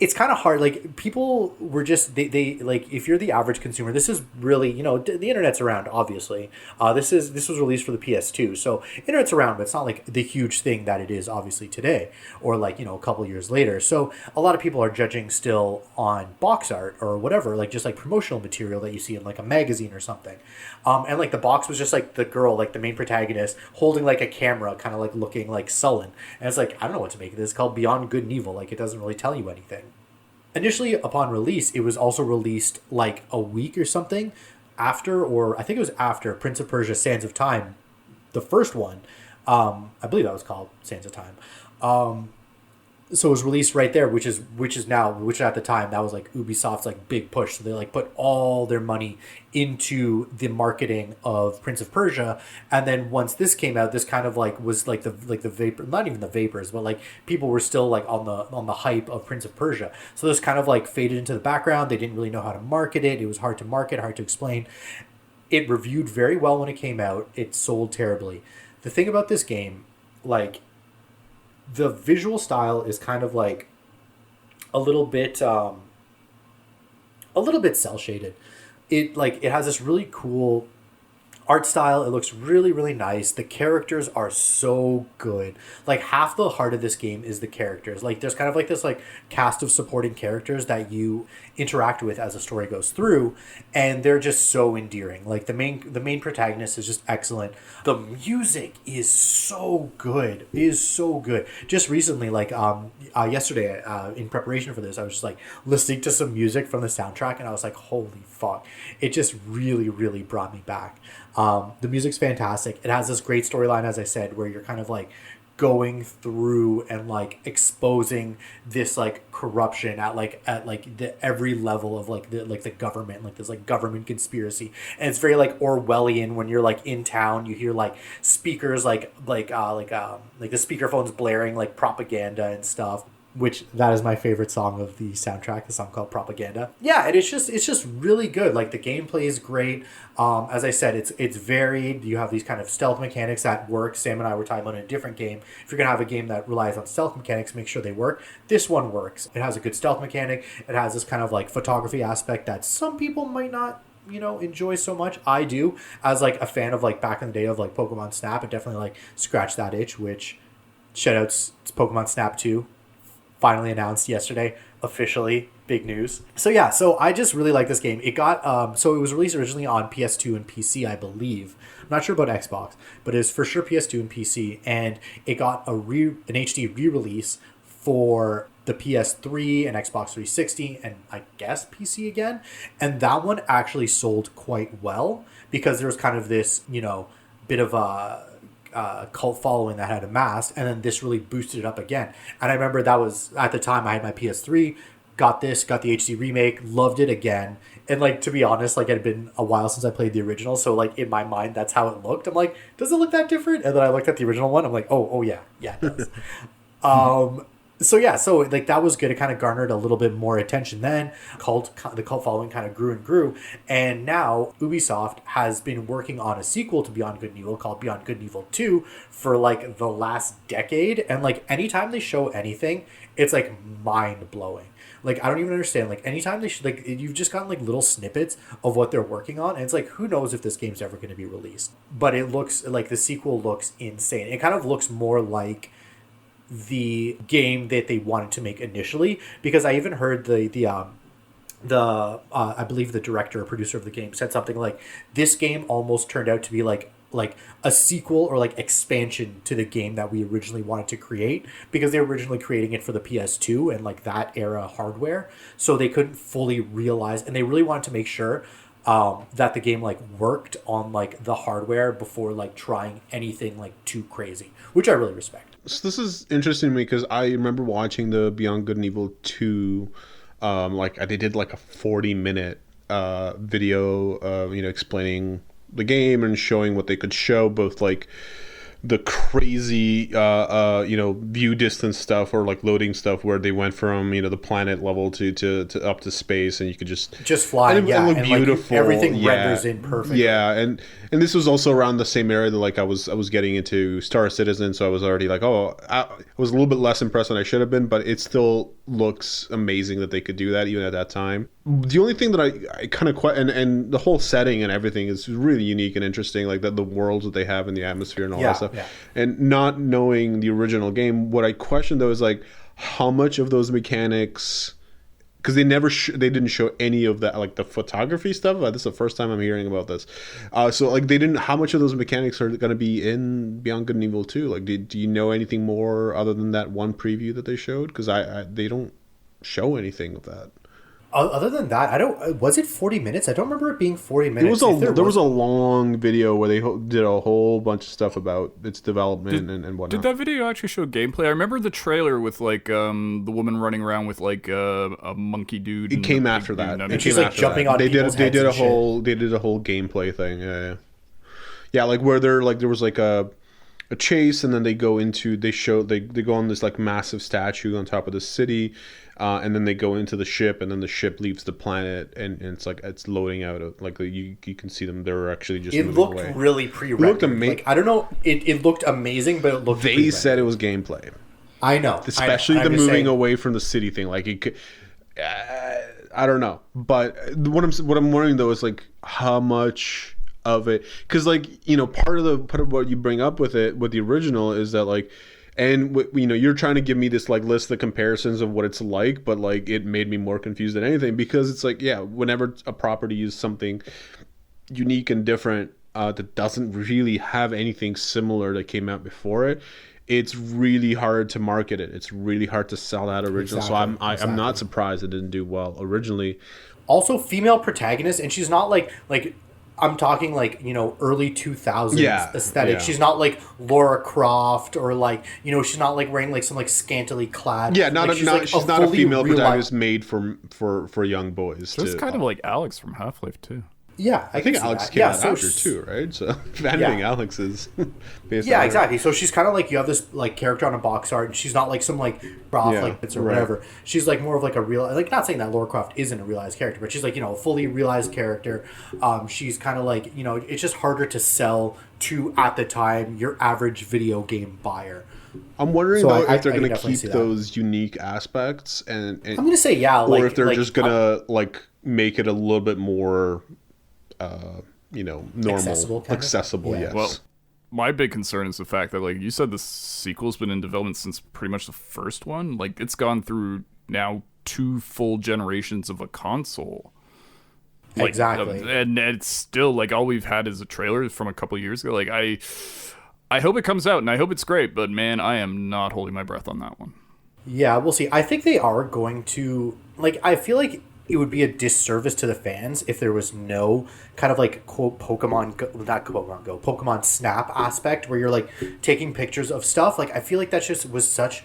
A: It's kind of hard. Like, people were just, they like, if you're the average consumer, this is really, the internet's around, obviously. This was released for the PS2, so internet's around, but it's not like the huge thing that it is obviously today, or like, a couple years later. So a lot of people are judging still on box art or whatever, like just like promotional material that you see in like a magazine or something. And like the box was just like the girl, like the main protagonist, holding like a camera, kind of like looking like sullen. And it's like, I don't know what to make of this. It's called Beyond Good and Evil. Like, it doesn't really tell you anything. Initially, upon release, it was also released like a week or something after, or I think it was after Prince of Persia: Sands of Time, the first one. I believe that was called Sands of Time. So it was released right there, which at the time, that was like Ubisoft's like big push. So they like put all their money into the marketing of Prince of Persia, and then once this came out, this kind of like was like the vapor, not even the vapors, but like people were still like on the hype of Prince of Persia. So this kind of like faded into the background. They didn't really know how to market it. It was hard to market, hard to explain. It reviewed very well when it came out. It sold terribly. The thing about this game, like, the visual style is kind of like a little bit cel shaded. It has this really cool art style. It looks really, really nice. The characters are so good. Like, half the heart of this game is the characters. Like, there's kind of like this like cast of supporting characters that you interact with as the story goes through, and they're just so endearing. Like, the main protagonist is just excellent. The music is so good. It is so good. Just recently, like yesterday, in preparation for this, I was just like listening to some music from the soundtrack, and I was like, holy fuck. It just really, really brought me back. The music's fantastic. It has this great storyline, as I said, where you're kind of like going through and like exposing this like corruption at the every level of like the government, like this like government conspiracy. And it's very like Orwellian. When you're like in town, you hear like speakers like the speakerphones blaring like propaganda and stuff, which that is my favorite song of the soundtrack, the song called Propaganda. Yeah, and it's just really good. Like, the gameplay is great. As I said, it's varied. You have these kind of stealth mechanics that work. Sam and I were talking about in a different game. If you're going to have a game that relies on stealth mechanics, make sure they work. This one works. It has a good stealth mechanic. It has this kind of like photography aspect that some people might not enjoy so much. I do, as like a fan of like back in the day of like Pokemon Snap. It definitely like scratched that itch, which shoutouts to Pokemon Snap 2. Finally announced yesterday, officially, big news. So yeah, so I just really like this game. It got so it was released originally on PS2 and PC, I believe. I'm not sure about Xbox, but it was for sure PS2 and PC, and it got an HD re-release for the PS3 and Xbox 360 and I guess PC again. And that one actually sold quite well because there was kind of this, bit of a cult following that had amassed, and then this really boosted it up again. And I remember that was at the time I had my PS3, got the HD remake, loved it again. And like, to be honest, like, it had been a while since I played the original, so like in my mind that's how it looked. I'm like, does it look that different? And then I looked at the original one, I'm like, oh yeah it does. So yeah, so like that was good. It kind of garnered a little bit more attention then. The cult following kind of grew and grew. And now Ubisoft has been working on a sequel to Beyond Good and Evil called Beyond Good and Evil 2 for like the last decade. And like anytime they show anything, it's like mind blowing. Like, I don't even understand. Like, anytime they like, you've just gotten like little snippets of what they're working on, and it's like, who knows if this game's ever going to be released? But it looks like the sequel looks insane. It kind of looks more like the game that they wanted to make initially, because I even heard I believe the director or producer of the game said something like, this game almost turned out to be like a sequel or like expansion to the game that we originally wanted to create, because they were originally creating it for the PS2 and like that era hardware, so they couldn't fully realize, and they really wanted to make sure that the game like worked on like the hardware before like trying anything like too crazy, which I really respect.
C: So this is interesting to me because I remember watching the Beyond Good and Evil 2, they did like a 40-minute video, explaining the game and showing what they could show, both like the crazy view distance stuff or like loading stuff where they went from the planet level to up to space, and you could just
A: fly,
C: and it looked beautiful.
A: Like, everything renders in perfectly.
C: And this was also around the same area that like I was getting into Star Citizen, so I was already like, I was a little bit less impressed than I should have been, but it still looks amazing that they could do that even at that time. The only thing that I kind of and the whole setting and everything is really unique and interesting, like the worlds that they have and the atmosphere and all that stuff. Yeah. And not knowing the original game, what I question though is like how much of those mechanics, because they didn't show any of that, like the photography stuff. This is the first time I'm hearing about this. So like how much of those mechanics are going to be in Beyond Good and Evil 2? Like, do you know anything more other than that one preview that they showed? Because they don't show anything of that.
A: Other than that, was it 40 minutes? I don't remember it being 40 minutes.
C: There was a long video where they did a whole bunch of stuff about its development and whatnot.
B: Did that video actually show gameplay? I remember the trailer with like the woman running around with like a monkey dude.
C: It came after that.
A: And she's like jumping on people's heads.
C: They did a whole gameplay thing. Yeah, like where there was like a chase, and then they go on this like massive statue on top of the city. And then they go into the ship, and then the ship leaves the planet, and it's loading out of like you can see them. They're actually just.
A: It looked
C: away.
A: Really pre-rendered. It looked amazing. Like, I don't know. It looked amazing, but it looked.
C: They pre-rendered. Said it was gameplay.
A: I know,
C: especially the moving away from the city thing. Like it could. I don't know, but what I'm wondering though is like how much of it, because like, you know, part of what you bring up with it with the original is that like, and you know, you're trying to give me this like list of comparisons of what it's like, but like it made me more confused than anything, because it's like, yeah, whenever a property is something unique and different that doesn't really have anything similar that came out before it, it's really hard to market it. It's really hard to sell that original. Exactly, so I'm not surprised it didn't do well originally.
A: Also, female protagonist, and she's not like I'm talking like, you know, early 2000s aesthetic. Yeah. She's not like Lara Croft, or like, you know, she's not like wearing like some like scantily clad.
C: Yeah, she's not a female protagonist made for young boys.
B: So it's kind of like Alex from Half-Life 2.
A: Yeah,
C: I think Alex came out after too, right? So if anything, Alex is based on
A: exactly. So she's kind of like, you have this like character on a box art, and she's not like some like broth like bits or whatever. She's like more of like a real, like, not saying that Lara Croft isn't a realized character, but she's like, you know, a fully realized character. She's kind of like, you know, it's just harder to sell to, at the time, your average video game buyer.
C: I'm wondering if they're going to keep those unique aspects, and I'm
A: going to say
C: or if they're just going to like make it a little bit more. You know, normal, accessible, yes.
B: Well, my big concern is the fact that, like you said, the sequel's been in development since pretty much the first one. Like, it's gone through now 2 full generations of a console. Like,
A: exactly.
B: And it's still, like, all we've had is a trailer from a couple of years ago. Like, I hope it comes out, and I hope it's great, but, man, I am not holding my breath on that one.
A: Yeah, we'll see. I think they are going to, like, I feel like it would be a disservice to the fans if there was no kind of like, quote, Pokemon Snap aspect where you're like taking pictures of stuff. Like, I feel like that just was such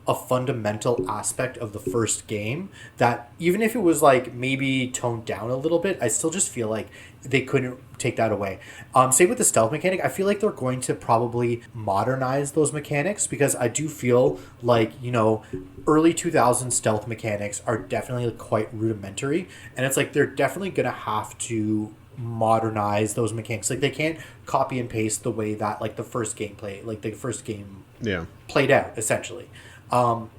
A: a fundamental aspect of the first game that even if it was like maybe toned down a little bit, I still just feel like they couldn't take that away. Same with the stealth mechanic. I feel like they're going to probably modernize those mechanics, because I do feel like, you know, early 2000s stealth mechanics are definitely quite rudimentary, and it's like they're definitely going to have to modernize those mechanics. Like, they can't copy and paste the way that like the first game played out, essentially.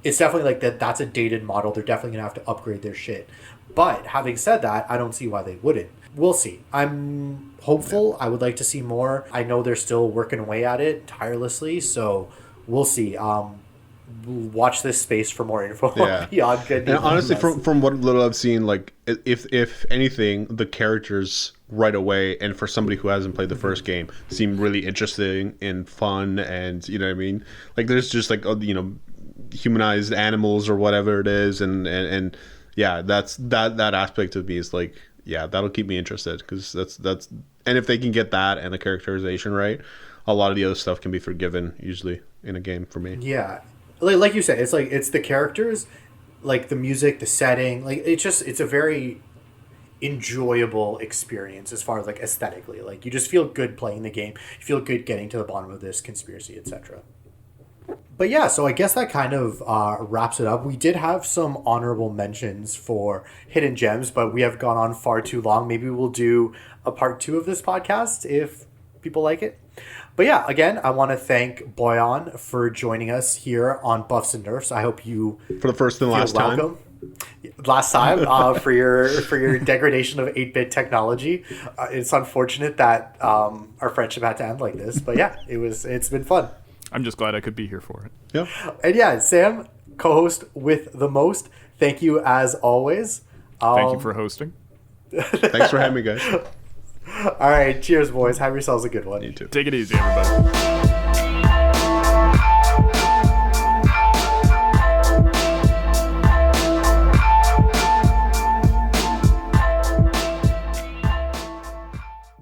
A: It's definitely like that's a dated model. They're definitely gonna have to upgrade their shit. But having said that, I don't see why they wouldn't. We'll see. I'm hopeful. I would like to see more. I know they're still working away at it tirelessly, so we'll see. Watch this space for more info. Beyond good.
C: And honestly, from what little I've seen, like if anything, the characters right away, and for somebody who hasn't played the first game, seem really interesting and fun, and you know what I mean. Like, there's just like, you know, humanized animals or whatever it is, and yeah, that aspect of me is like, yeah, that'll keep me interested, because that's and if they can get that and the characterization right, a lot of the other stuff can be forgiven usually in a game for me.
A: Yeah, like you said, it's the characters, like the music, the setting, like it's a very enjoyable experience as far as like aesthetically. Like, you just feel good playing the game, you feel good getting to the bottom of this conspiracy, etc. But yeah, so I guess that kind of wraps it up. We did have some honorable mentions for hidden gems, but we have gone on far too long. Maybe we'll do a part 2 of this podcast if people like it. But yeah, again, I want to thank Boyan for joining us here on Buffs and Nerfs. I hope you
C: for the first and last time.
A: Last time for your degradation of 8-bit technology. It's unfortunate that our friendship had to end like this, but yeah, it's been fun.
B: I'm just glad I could be here for it.
C: Yeah.
A: And yeah, Sam, co-host with the most. Thank you as always.
B: Thank you for hosting.
C: Thanks for having me, guys.
A: All right. Cheers, boys. Have yourselves a good one.
B: You too. Take it easy, everybody.